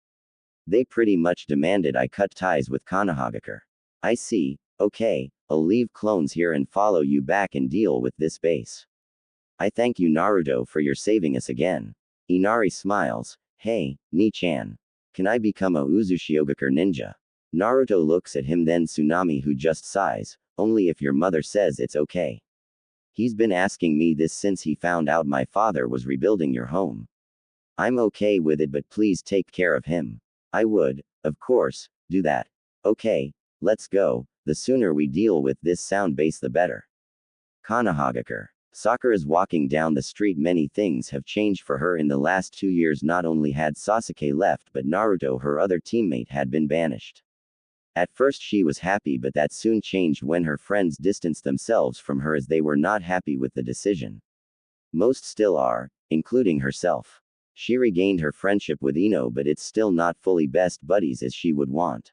They pretty much demanded I cut ties with Konohagakure. I see. Okay, I'll leave clones here and follow you back and deal with this base. I thank you, Naruto, for your saving us again. Inari smiles. Hey, Ni-chan. Can I become a Uzushiogakure ninja? Naruto looks at him, then Tsunami, who just sighs. Only if your mother says it's okay. He's been asking me this since he found out my father was rebuilding your home. I'm okay with it, but please take care of him. I would, of course, do that. Okay, let's go. The sooner we deal with this sound base, the better. Konohagakure. Sakura is walking down the street. Many things have changed for her in the last 2 years. Not only had Sasuke left, but Naruto, her other teammate, had been banished. At first she was happy, but that soon changed when her friends distanced themselves from her as they were not happy with the decision. Most still are, including herself. She regained her friendship with Ino, but it's still not fully best buddies as she would want.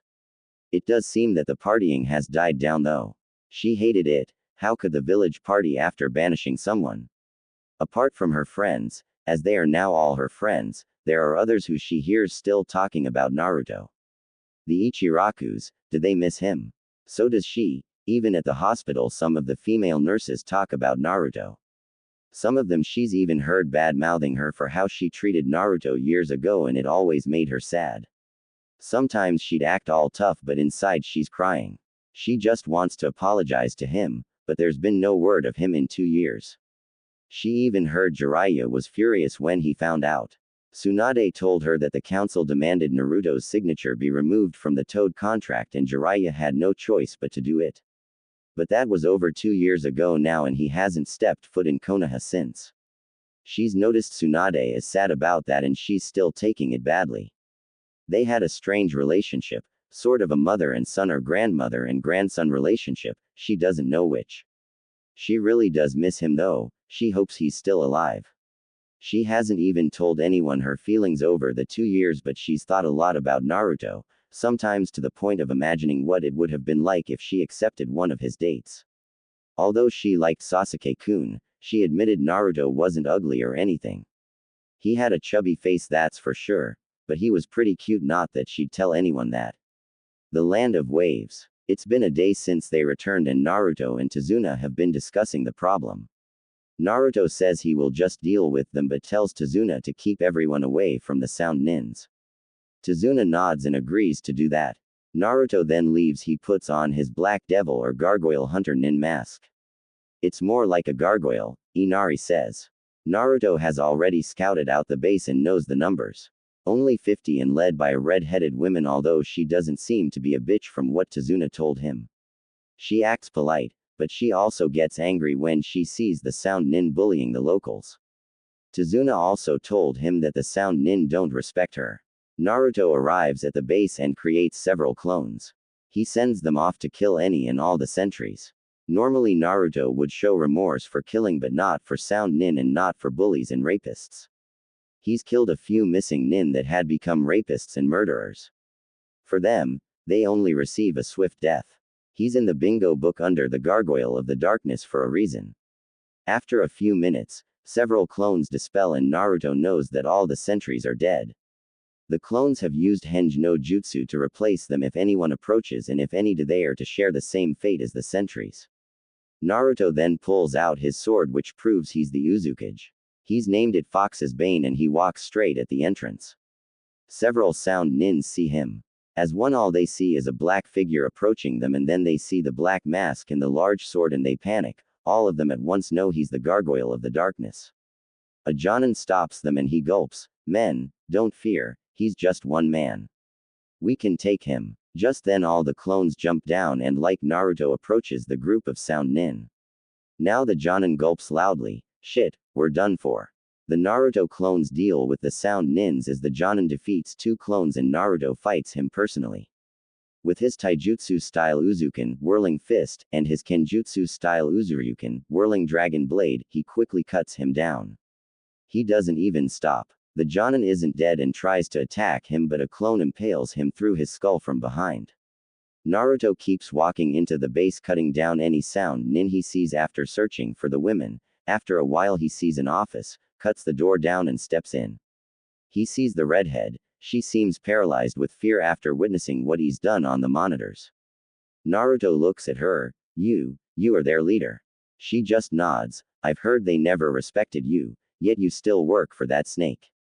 It does seem that the partying has died down though. She hated it. How could the village party after banishing someone? Apart from her friends, as they are now all her friends, there are others who she hears still talking about Naruto. The Ichirakus, do they miss him? So does she. Even at the hospital, some of the female nurses talk about Naruto. Some of them she's even heard bad-mouthing her for how she treated Naruto years ago, and it always made her sad. Sometimes she'd act all tough, but inside she's crying. She just wants to apologize to him, but there's been no word of him in 2 years. She even heard Jiraiya was furious when he found out. Tsunade told her that the council demanded Naruto's signature be removed from the Toad contract, and Jiraiya had no choice but to do it. But that was over 2 years ago now and he hasn't stepped foot in Konoha since. She's noticed Tsunade is sad about that and she's still taking it badly. They had a strange relationship, sort of a mother and son or grandmother and grandson relationship, she doesn't know which. She really does miss him though, she hopes he's still alive. She hasn't even told anyone her feelings over the 2 years, but she's thought a lot about Naruto, sometimes to the point of imagining what it would have been like if she accepted one of his dates. Although she liked Sasuke-kun, she admitted Naruto wasn't ugly or anything. He had a chubby face, that's for sure, but he was pretty cute, not that she'd tell anyone that. The land of waves. It's been a day since they returned and Naruto and Tazuna have been discussing the problem. Naruto says he will just deal with them but tells Tazuna to keep everyone away from the sound nins. Tazuna nods and agrees to do that. Naruto then leaves. He puts on his black devil or gargoyle hunter nin mask. It's more like a gargoyle, Inari says. Naruto has already scouted out the base and knows the numbers. Only 50 and led by a red-headed woman, although she doesn't seem to be a bitch from what Tazuna told him. She acts polite, but she also gets angry when she sees the sound nin bullying the locals. Tazuna also told him that the sound nin don't respect her. Naruto arrives at the base and creates several clones. He sends them off to kill any and all the sentries. Normally Naruto would show remorse for killing, but not for sound nin and not for bullies and rapists. He's killed a few missing nin that had become rapists and murderers. For them, they only receive a swift death. He's in the bingo book under the Gargoyle of the Darkness for a reason. After a few minutes, several clones dispel and Naruto knows that all the sentries are dead. The clones have used Henge no Jutsu to replace them if anyone approaches, and if any do, they are to share the same fate as the sentries. Naruto then pulls out his sword, which proves he's the Uzukage. He's named it Fox's Bane and he walks straight at the entrance. Several sound nins see him. As one, all they see is a black figure approaching them, and then they see the black mask and the large sword and they panic. All of them at once know he's the Gargoyle of the Darkness. A Jonin stops them and he gulps. Men, don't fear, he's just one man. We can take him. Just then all the clones jump down and like Naruto approaches the group of sound nin. Now the Jonin gulps loudly. Shit, we're done for. The Naruto clones deal with the sound nins as the Jonin defeats 2 clones and Naruto fights him personally. With his Taijutsu-style Uzuken, Whirling Fist, and his Kenjutsu-style Uzuryuken, Whirling Dragon Blade, he quickly cuts him down. He doesn't even stop. The Jonin isn't dead and tries to attack him, but a clone impales him through his skull from behind. Naruto keeps walking into the base, cutting down any sound nin he sees after searching for the women. After a while he sees an office, cuts the door down and steps in. He sees the redhead. She seems paralyzed with fear after witnessing what he's done on the monitors. Naruto looks at her. You are their leader. She just nods. I've heard they never respected you, yet you still work for that snake.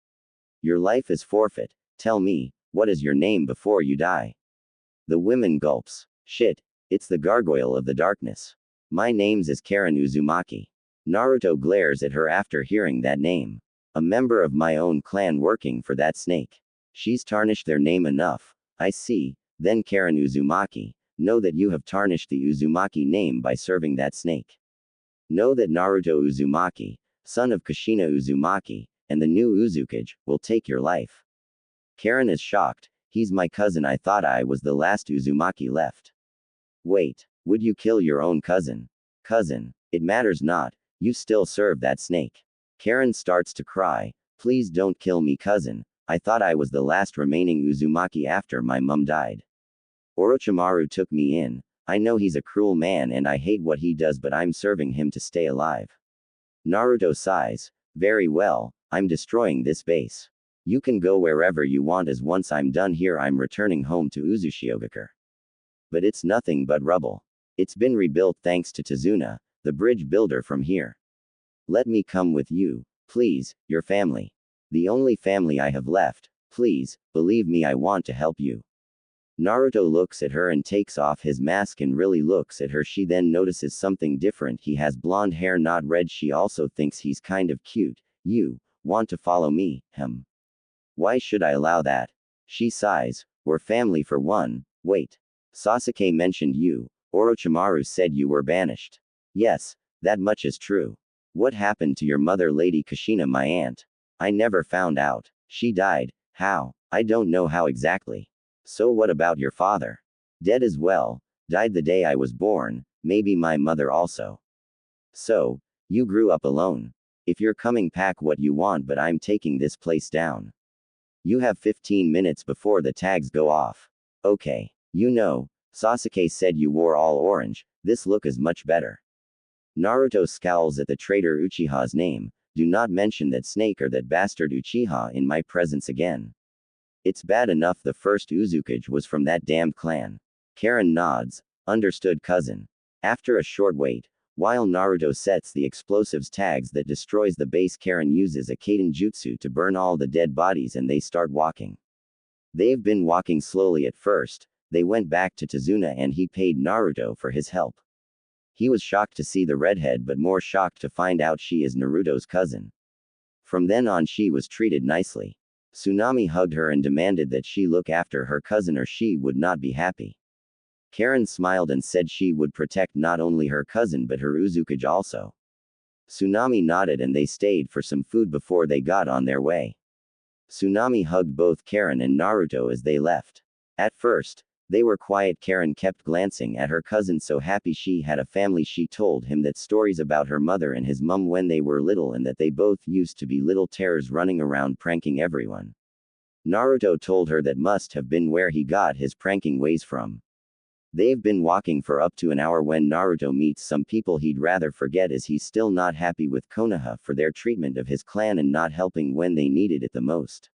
Your life is forfeit. Tell me, what is your name before you die? The woman gulps. Shit, it's the Gargoyle of the Darkness. My name's is Karen Uzumaki. Naruto glares at her after hearing that name. A member of my own clan working for that snake. She's tarnished their name enough. I see. Then Karen Uzumaki, know that you have tarnished the Uzumaki name by serving that snake. Know that Naruto Uzumaki, son of Kushina Uzumaki, and the new Uzukage, will take your life. Karen is shocked. He's my cousin. I thought I was the last Uzumaki left. Wait, would you kill your own cousin? Cousin, it matters not. You still serve that snake. Karen starts to cry. Please don't kill me, cousin. I thought I was the last remaining Uzumaki after my mum died. Orochimaru took me in. I know he's a cruel man and I hate what he does, but I'm serving him to stay alive. Naruto sighs. Very well, I'm destroying this base. You can go wherever you want, as once I'm done here I'm returning home to Uzushiogakure. But it's nothing but rubble. It's been rebuilt thanks to Tazuna, the bridge builder from here. Let me come with you, please, your family. The only family I have left. Please, believe me, I want to help you. Naruto looks at her and takes off his mask and really looks at her. She then notices something different. He has blonde hair, not red. She also thinks he's kind of cute. You want to follow me, him? Why should I allow that? She sighs. We're family for one. Wait. Sasuke mentioned you. Orochimaru said you were banished. Yes, that much is true. What happened to your mother, Lady Kushina, my aunt? I never found out. She died. How? I don't know how exactly. So what about your father? Dead as well. Died the day I was born, maybe my mother also. So, you grew up alone. If you're coming, pack what you want, but I'm taking this place down. You have 15 minutes before the tags go off. Okay. You know, Sasuke said you wore all orange, this look is much better. Naruto scowls at the traitor Uchiha's name. Do not mention that snake or that bastard Uchiha in my presence again. It's bad enough the first Uzukage was from that damned clan. Karen nods. Understood, cousin. After a short wait, while Naruto sets the explosives tags that destroys the base, Karen uses a Kaden jutsu to burn all the dead bodies and they start walking. They've been walking slowly at first. They went back to Tazuna and he paid Naruto for his help. He was shocked to see the redhead but more shocked to find out she is Naruto's cousin. From then on she was treated nicely. Tsunami hugged her and demanded that she look after her cousin or she would not be happy. Karen smiled and said she would protect not only her cousin but her Uzukage also. Tsunami nodded and they stayed for some food before they got on their way. Tsunami hugged both Karen and Naruto as they left. At first, they were quiet. Karen kept glancing at her cousin, so happy she had a family. She told him that stories about her mother and his mum when they were little and that they both used to be little terrors running around pranking everyone. Naruto told her that must have been where he got his pranking ways from. They've been walking for up to an hour when Naruto meets some people he'd rather forget as he's still not happy with Konoha for their treatment of his clan and not helping when they needed it the most.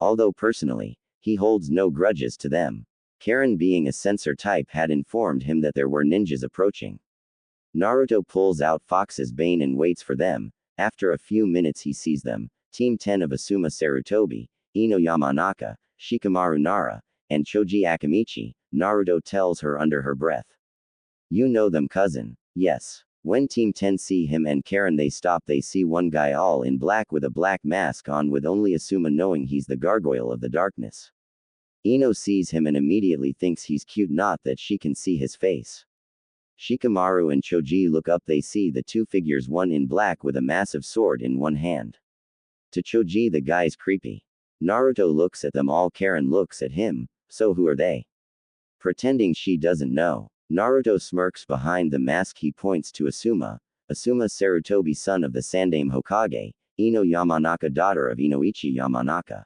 Although personally, he holds no grudges to them. Karen, being a censor type, had informed him that there were ninjas approaching. Naruto pulls out Fox's Bane and waits for them. After a few minutes he sees them, Team 10 of Asuma Sarutobi, Ino Yamanaka, Shikamaru Nara, and Choji Akamichi. Naruto tells her under her breath. You know them, cousin. Yes. When Team 10 see him and Karen they stop. They see one guy all in black with a black mask on, with only Asuma knowing he's the gargoyle of the darkness. Ino sees him and immediately thinks he's cute, not that she can see his face. Shikamaru and Choji look up. They see the two figures, one in black with a massive sword in one hand. To Choji, the guy's creepy. Naruto looks at them all. Karen looks at him. So who are they? Pretending she doesn't know. Naruto smirks behind the mask. He points to Asuma. Asuma Sarutobi, son of the Sandaime Hokage, Ino Yamanaka, daughter of Inoichi Yamanaka.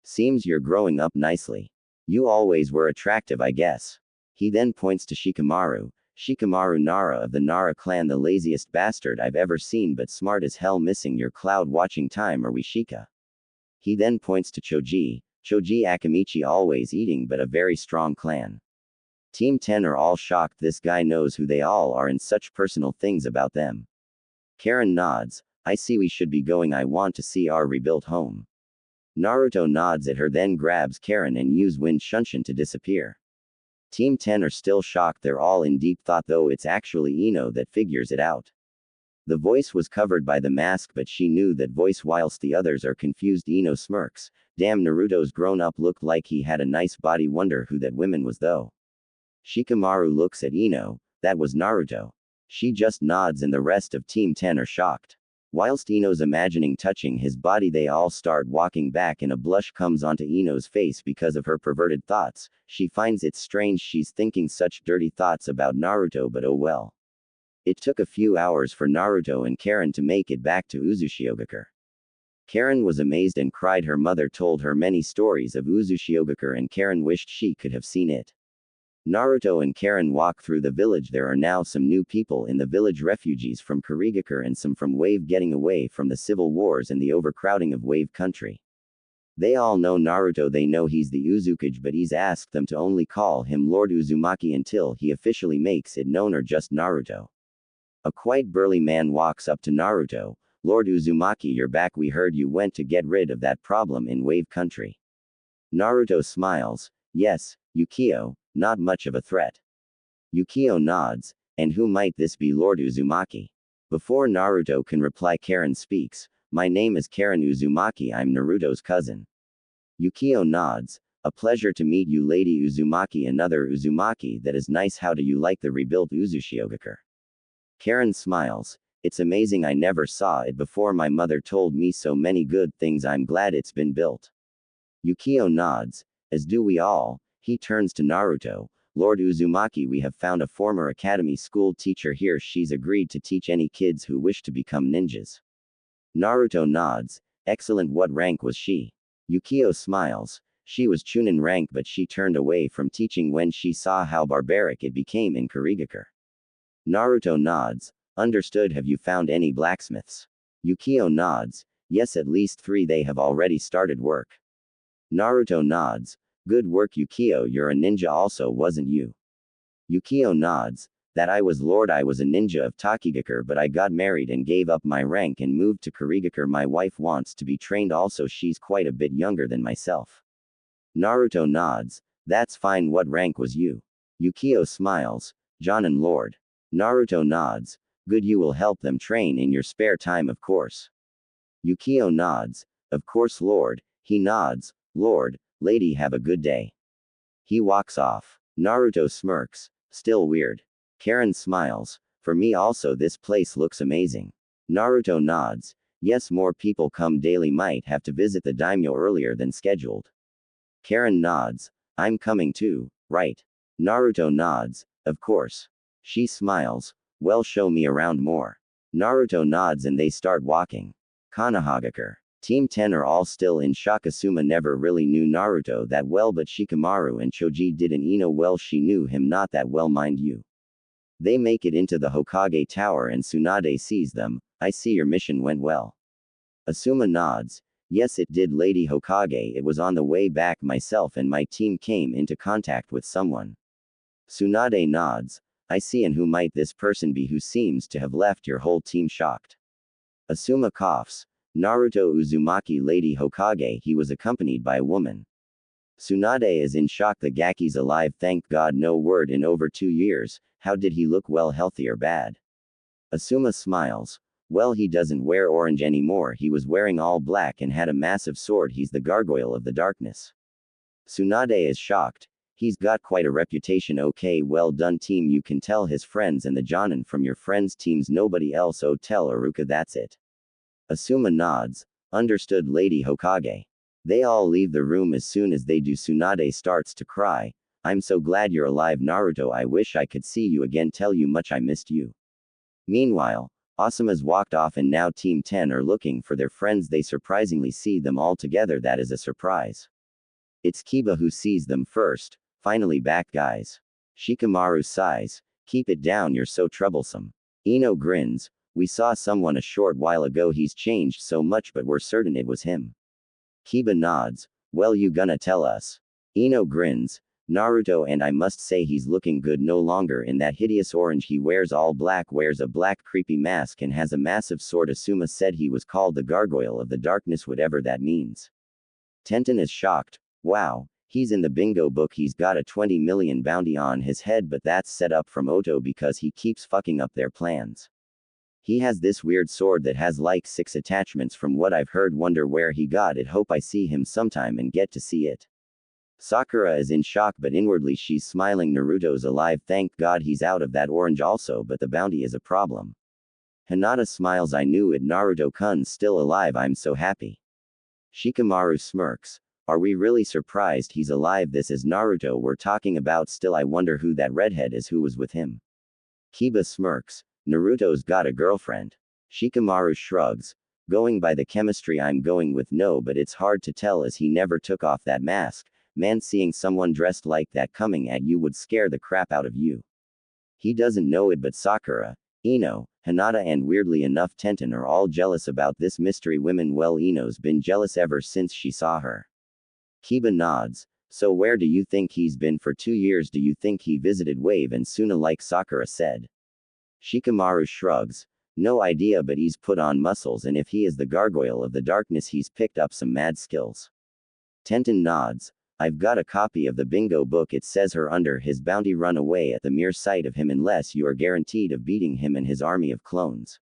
Seems you're growing up nicely. You always were attractive, I guess. He then points to Shikamaru. Shikamaru Nara of the Nara clan, the laziest bastard I've ever seen but smart as hell, missing your cloud watching time, are we, Shika? He then points to Choji. Choji Akamichi, always eating but a very strong clan. Team 10 are all shocked. This guy knows who they all are and such personal things about them. Karen nods. I see we should be going. I want to see our rebuilt home. Naruto nods at her, then grabs Karen and uses Wind Shunshin to disappear. Team 10 are still shocked. They're all in deep thought, though it's actually Ino that figures it out. The voice was covered by the mask, but she knew that voice whilst the others are confused. Ino smirks. Damn, Naruto's grown up, looked like he had a nice body. Wonder who that woman was though. Shikamaru looks at Ino. That was Naruto. She just nods and the rest of Team 10 are shocked. Whilst Ino's imagining touching his body, they all start walking back and a blush comes onto Ino's face because of her perverted thoughts. She finds it strange she's thinking such dirty thoughts about Naruto, but oh well. It took a few hours for Naruto and Karen to make it back to Uzushiogakure. Karen was amazed and cried. Her mother told her many stories of Uzushiogakure and Karen wished she could have seen it. Naruto and Karen walk through the village. There are now some new people in the village, refugees from Kurigakure and some from Wave, getting away from the civil wars and the overcrowding of Wave country. They all know Naruto. They know he's the Uzukage, but he's asked them to only call him Lord Uzumaki until he officially makes it known, or just Naruto. A quite burly man walks up to Naruto. Lord Uzumaki, you're back. We heard you went to get rid of that problem in Wave country. Naruto smiles. Yes, Yukio, not much of a threat. Yukio nods. And who might this be, Lord Uzumaki? Before Naruto can reply, Karen speaks. My name is Karen Uzumaki. I'm Naruto's cousin. Yukio nods. A pleasure to meet you, Lady Uzumaki. Another Uzumaki. That is nice. How do you like the rebuilt Uzushiogakure? Karen smiles. It's amazing. I never saw it before. My mother told me so many good things. I'm glad it's been built. Yukio nods. As do we all. He turns to Naruto. Lord Uzumaki, we have found a former academy school teacher here. She's agreed to teach any kids who wish to become ninjas. Naruto nods. Excellent. What rank was she? Yukio smiles. She was Chunin rank, but she turned away from teaching when she saw how barbaric it became in Kurigakure. Naruto nods. Understood. Have you found any blacksmiths? Yukio nods. Yes, at least 3. They have already started work. Naruto nods. Good work, Yukio. You're a ninja also, wasn't you? Yukio nods. That I was, Lord. I was a ninja of Takigakure, but I got married and gave up my rank and moved to Kurigakure. My wife wants to be trained also. She's quite a bit younger than myself. Naruto nods. That's fine. What rank was you? Yukio smiles. Jonin, Lord. Naruto nods. Good. You will help them train in your spare time, of course. Yukio nods. Of course, Lord. He nods. Lord, lady, have a good day. He walks off. Naruto smirks. Still weird. Karen smiles. For me also, this place looks amazing. Naruto nods. Yes, more people come daily. Might have to visit the daimyo earlier than scheduled. Karen nods. I'm coming too, right? Naruto nods. Of course. She smiles. Well, show me around more. Naruto nods and they start walking. Konohagakure. Team 10 are all still in shock. Asuma never really knew Naruto that well, but Shikamaru and Choji didn't know well. She knew him not that well, mind you. They make it into the Hokage Tower and Tsunade sees them. I see your mission went well. Asuma nods. Yes, it did, Lady Hokage. It was on the way back. Myself and my team came into contact with someone. Tsunade nods. I see. And who might this person be who seems to have left your whole team shocked? Asuma coughs. Naruto Uzumaki, Lady Hokage. He was accompanied by a woman. Tsunade is in shock. The Gaki's alive, thank God. No word in over 2 years. How did he look? Well, healthy or bad? Asuma smiles. Well, he doesn't wear orange anymore. He was wearing all black and had a massive sword. He's the gargoyle of the darkness. Tsunade is shocked. He's got quite a reputation. Okay, well done, team. You can tell his friends and the Jonin from your friends' teams. Nobody else. Oh, tell Aruka that's it. Asuma nods. Understood, Lady Hokage. They all leave the room. As soon as they do, Tsunade starts to cry. I'm so glad you're alive, Naruto. I wish I could see you again. Tell you much I missed you. Meanwhile, Asuma's walked off and now Team 10 are looking for their friends. They surprisingly see them all together. That is a surprise. It's Kiba who sees them first. Finally back, guys. Shikamaru sighs. Keep it down, you're so troublesome. Ino grins. We saw someone a short while ago. He's changed so much, but we're certain it was him. Kiba nods. Well, you gonna tell us? Ino grins. Naruto, and I must say he's looking good, no longer in that hideous orange. He wears all black, wears a black creepy mask and has a massive sword. Asuma said he was called the Gargoyle of the Darkness, whatever that means. Tenten is shocked. Wow, he's in the bingo book. He's got a 20 million bounty on his head, but that's set up from Oto because he keeps fucking up their plans. He has this weird sword that has like 6 attachments from what I've heard. Wonder where he got it. Hope I see him sometime and get to see it. Sakura is in shock, but inwardly she's smiling. Naruto's alive, thank God he's out of that orange also, but the bounty is a problem. Hinata smiles. I knew it, Naruto-kun's still alive. I'm so happy. Shikamaru smirks. Are we really surprised he's alive? This is Naruto we're talking about. Still, I wonder who that redhead is who was with him. Kiba smirks. Naruto's got a girlfriend. Shikamaru shrugs. Going by the chemistry I'm going with no, but it's hard to tell as he never took off that mask. Man, seeing someone dressed like that coming at you would scare the crap out of you. He doesn't know it, but Sakura, Ino, Hinata and weirdly enough Tenten are all jealous about this mystery woman. Well, Ino's been jealous ever since she saw her. Kiba nods. So where do you think he's been for 2 years? Do you think he visited Wave and Suna like Sakura said? Shikamaru shrugs. No idea, but he's put on muscles, and if he is the Gargoyle of the Darkness, he's picked up some mad skills. Tenten nods. I've got a copy of the bingo book. It says her under his bounty. Run away at the mere sight of him unless you are guaranteed of beating him and his army of clones.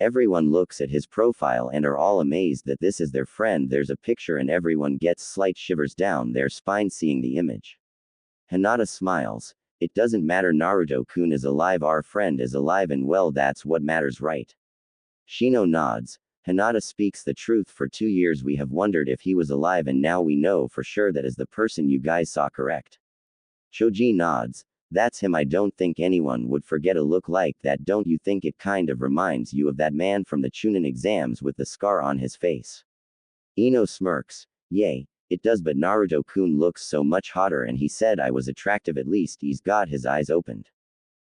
Everyone looks at his profile and are all amazed that this is their friend. There's a picture and everyone gets slight shivers down their spine seeing the image. Hinata smiles. It doesn't matter, Naruto-kun is alive, our friend is alive, and well, that's what matters, right? Shino nods. Hinata speaks the truth. For 2 years we have wondered if he was alive, and now we know for sure that is the person you guys saw, correct? Shoji nods. That's him. I don't think anyone would forget a look like that. Don't you think it kind of reminds you of that man from the Chunin exams with the scar on his face? Ino smirks. Yay, it does, but Naruto-kun looks so much hotter, and he said I was attractive. At least he's got his eyes opened.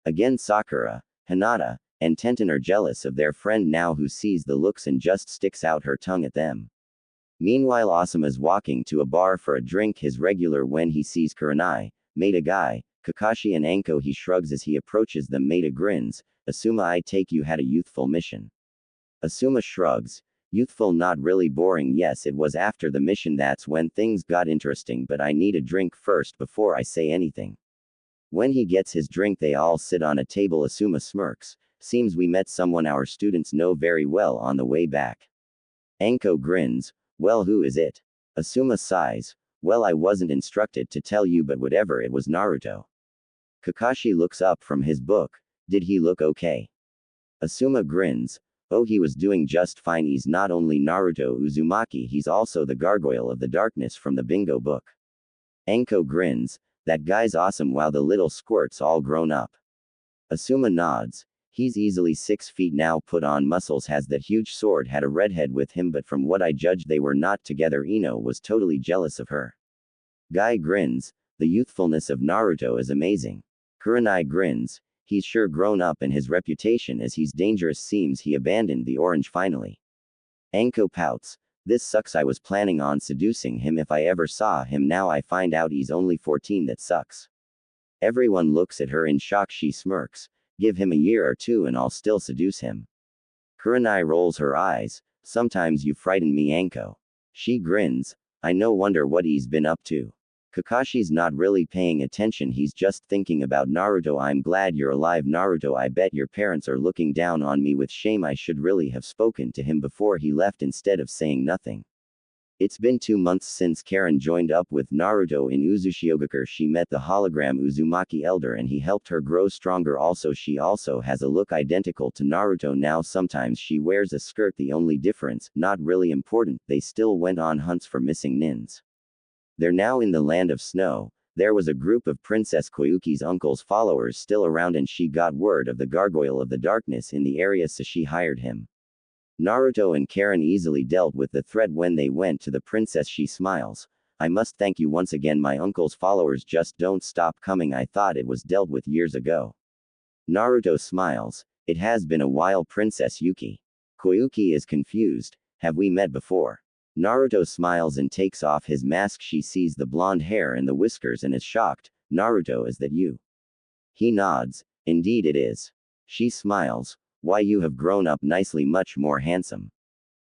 Again, Sakura, Hinata, and Tenten are jealous of their friend now, who sees the looks and just sticks out her tongue at them. Meanwhile, Asuma's walking to a bar for a drink, his regular, when he sees Kurenai, Maida Guy, Kakashi and Anko. He shrugs as he approaches them. Maida grins. Asuma, I take you had a youthful mission. Asuma shrugs. Youthful, not really, boring. Yes, it was after the mission that's when things got interesting, but I need a drink first before I say anything. When he gets his drink, they all sit on a table. Asuma smirks. Seems we met someone our students know very well on the way back. Anko grins. Well, who is it? Asuma sighs. Well, I wasn't instructed to tell you, but whatever, it was Naruto. Kakashi looks up from his book. Did he look okay? Asuma grins. Oh, he was doing just fine. He's not only Naruto Uzumaki, he's also the Gargoyle of the Darkness from the Bingo book. Anko grins. That guy's awesome. Wow, the little squirt's all grown up. Asuma nods. He's easily 6 feet now, put on muscles, has that huge sword, had a redhead with him, but from what I judged they were not together. Ino was totally jealous of her. Guy grins. The youthfulness of Naruto is amazing. Kurenai grins. He's sure grown up, and his reputation as he's dangerous seems he abandoned the orange finally. Anko pouts. This sucks. I was planning on seducing him if I ever saw him. Now I find out he's only 14. That sucks. Everyone looks at her in shock. She smirks. Give him a year or two and I'll still seduce him. Kurenai rolls her eyes. Sometimes you frighten me, Anko. She grins. I no wonder what he's been up to. Kakashi's not really paying attention, he's just thinking about Naruto. I'm glad you're alive, Naruto. I bet your parents are looking down on me with shame. I should really have spoken to him before he left instead of saying nothing. It's been 2 months since Karen joined up with Naruto in Uzushiogakure. She met the hologram Uzumaki elder and he helped her grow stronger. Also, she also has a look identical to Naruto now. Sometimes she wears a skirt. The only difference, not really important, they still went on hunts for missing nins. They're now in the land of snow. There was a group of Princess Koyuki's uncle's followers still around, and she got word of the Gargoyle of the Darkness in the area, so she hired him. Naruto and Karen easily dealt with the threat when they went to the princess. She smiles. I must thank you once again. My uncle's followers just don't stop coming. I thought it was dealt with years ago. Naruto smiles. It has been a while, Princess Yuki. Koyuki is confused. Have we met before? Naruto smiles and takes off his mask. She sees the blonde hair and the whiskers and is shocked. Naruto, is that you? He nods. Indeed it is. She smiles. Why, you have grown up nicely, much more handsome.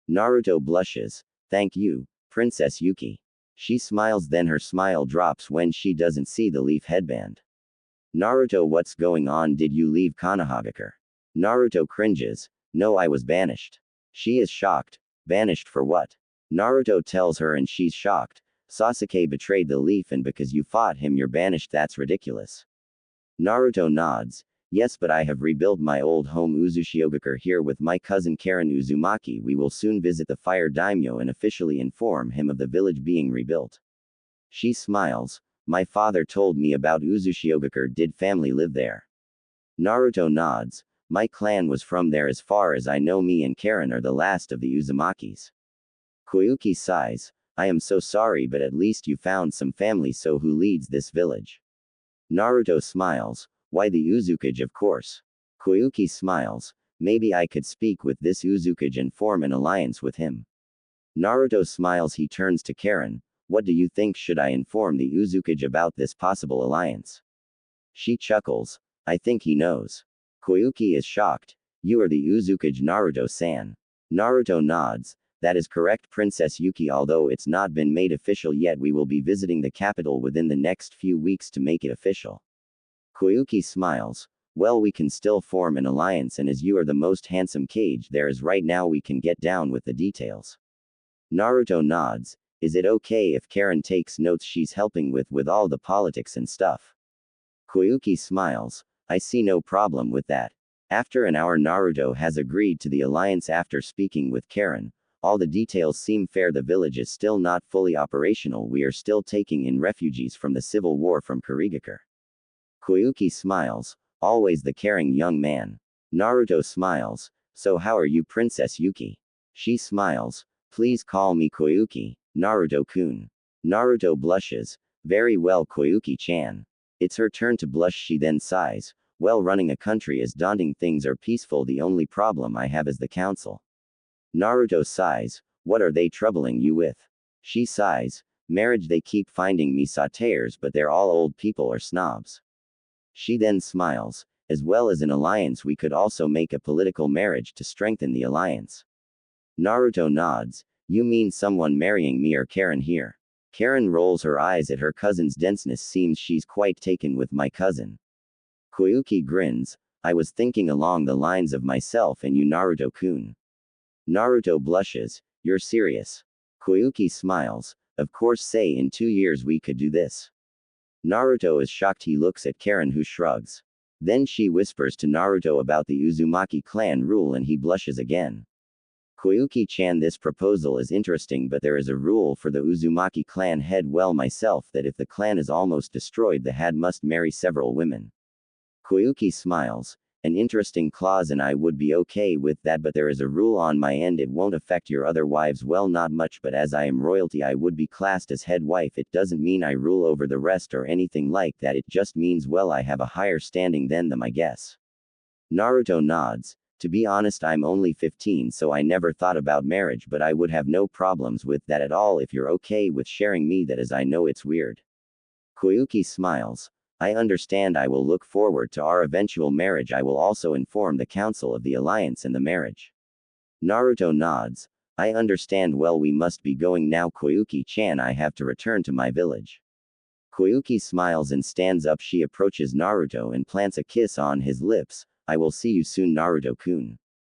Naruto blushes. Thank you, Princess Yuki. She smiles, then her smile drops when she doesn't see the leaf headband. Naruto, what's going on? Did you leave Konohagakure? Naruto cringes. No, I was banished. She is shocked. Banished for what? Naruto tells her and she's shocked. Sasuke betrayed the leaf and because you fought him you're banished. That's ridiculous. Naruto nods. Yes, but I have rebuilt my old home Uzushiogakure here with my cousin Karen Uzumaki. We will soon visit the fire daimyo and officially inform him of the village being rebuilt. She smiles. My father told me about Uzushiogakure. Did family live there? Naruto nods. My clan was from there. As far as I know, me and Karen are the last of the Uzumakis. Koyuki sighs. I am so sorry, but at least you found some family. So who leads this village? Naruto smiles. Why, the Uzukage, of course. Koyuki smiles. Maybe I could speak with this Uzukage and form an alliance with him. Naruto smiles. He turns to Karen. What do you think? Should I inform the Uzukage about this possible alliance? She chuckles. I think he knows. Koyuki is shocked. You are the Uzukage, Naruto-san. Naruto nods. That is correct, Princess Yuki. Although it's not been made official yet, we will be visiting the capital within the next few weeks to make it official. Koyuki smiles. Well, we can still form an alliance, and as you are the most handsome Kage there is right now, we can get down with the details. Naruto nods. Is it okay if Karen takes notes? She's helping with all the politics and stuff. Koyuki smiles. I see no problem with that. After an hour, Naruto has agreed to the alliance. After speaking with Karen, all the details seem fair. The village is still not fully operational. We are still taking in refugees from the civil war from Kurigakure. Koyuki smiles. Always the caring young man. Naruto smiles. So how are you, Princess Yuki? She smiles. Please call me Koyuki, Naruto-kun. Naruto blushes. Very well, Koyuki-chan. It's her turn to blush. She then sighs. Well, running a country is daunting. Things are peaceful. The only problem I have is the council. Naruto sighs. What are they troubling you with? She sighs. Marriage. They keep finding me sauteurs, but they're all old people or snobs. She then smiles. As well as an alliance, we could also make a political marriage to strengthen the alliance. Naruto nods. You mean someone marrying me or Karen here? Karen rolls her eyes at her cousin's denseness. Seems she's quite taken with my cousin. Koyuki grins. I was thinking along the lines of myself and you, Naruto-kun. Naruto blushes. You're serious? Koyuki smiles. Of course, say in 2 years we could do this. Naruto is shocked. He looks at Karen, who shrugs. Then she whispers to Naruto about the Uzumaki clan rule and he blushes again. Koyuki-chan, this proposal is interesting, but there is a rule for the Uzumaki clan head. Well, myself, that if the clan is almost destroyed, the head must marry several women. Koyuki smiles. An interesting clause, and I would be okay with that, but there is a rule on my end. It won't affect your other wives. Well, not much, but as I am royalty, I would be classed as head wife. It doesn't mean I rule over the rest or anything like that. It just means, well, I have a higher standing than them, I guess. Naruto nods. To be honest, I'm only 15, so I never thought about marriage, but I would have no problems with that at all if you're okay with sharing me that, as I know it's weird. Koyuki smiles. I understand. I will look forward to our eventual marriage. I will also inform the council of the alliance and the marriage. Naruto nods. I understand. Well, we must be going now, Koyuki-chan. I have to return to my village. Koyuki smiles and stands up. She approaches Naruto and plants a kiss on his lips. I will see you soon, Naruto-kun.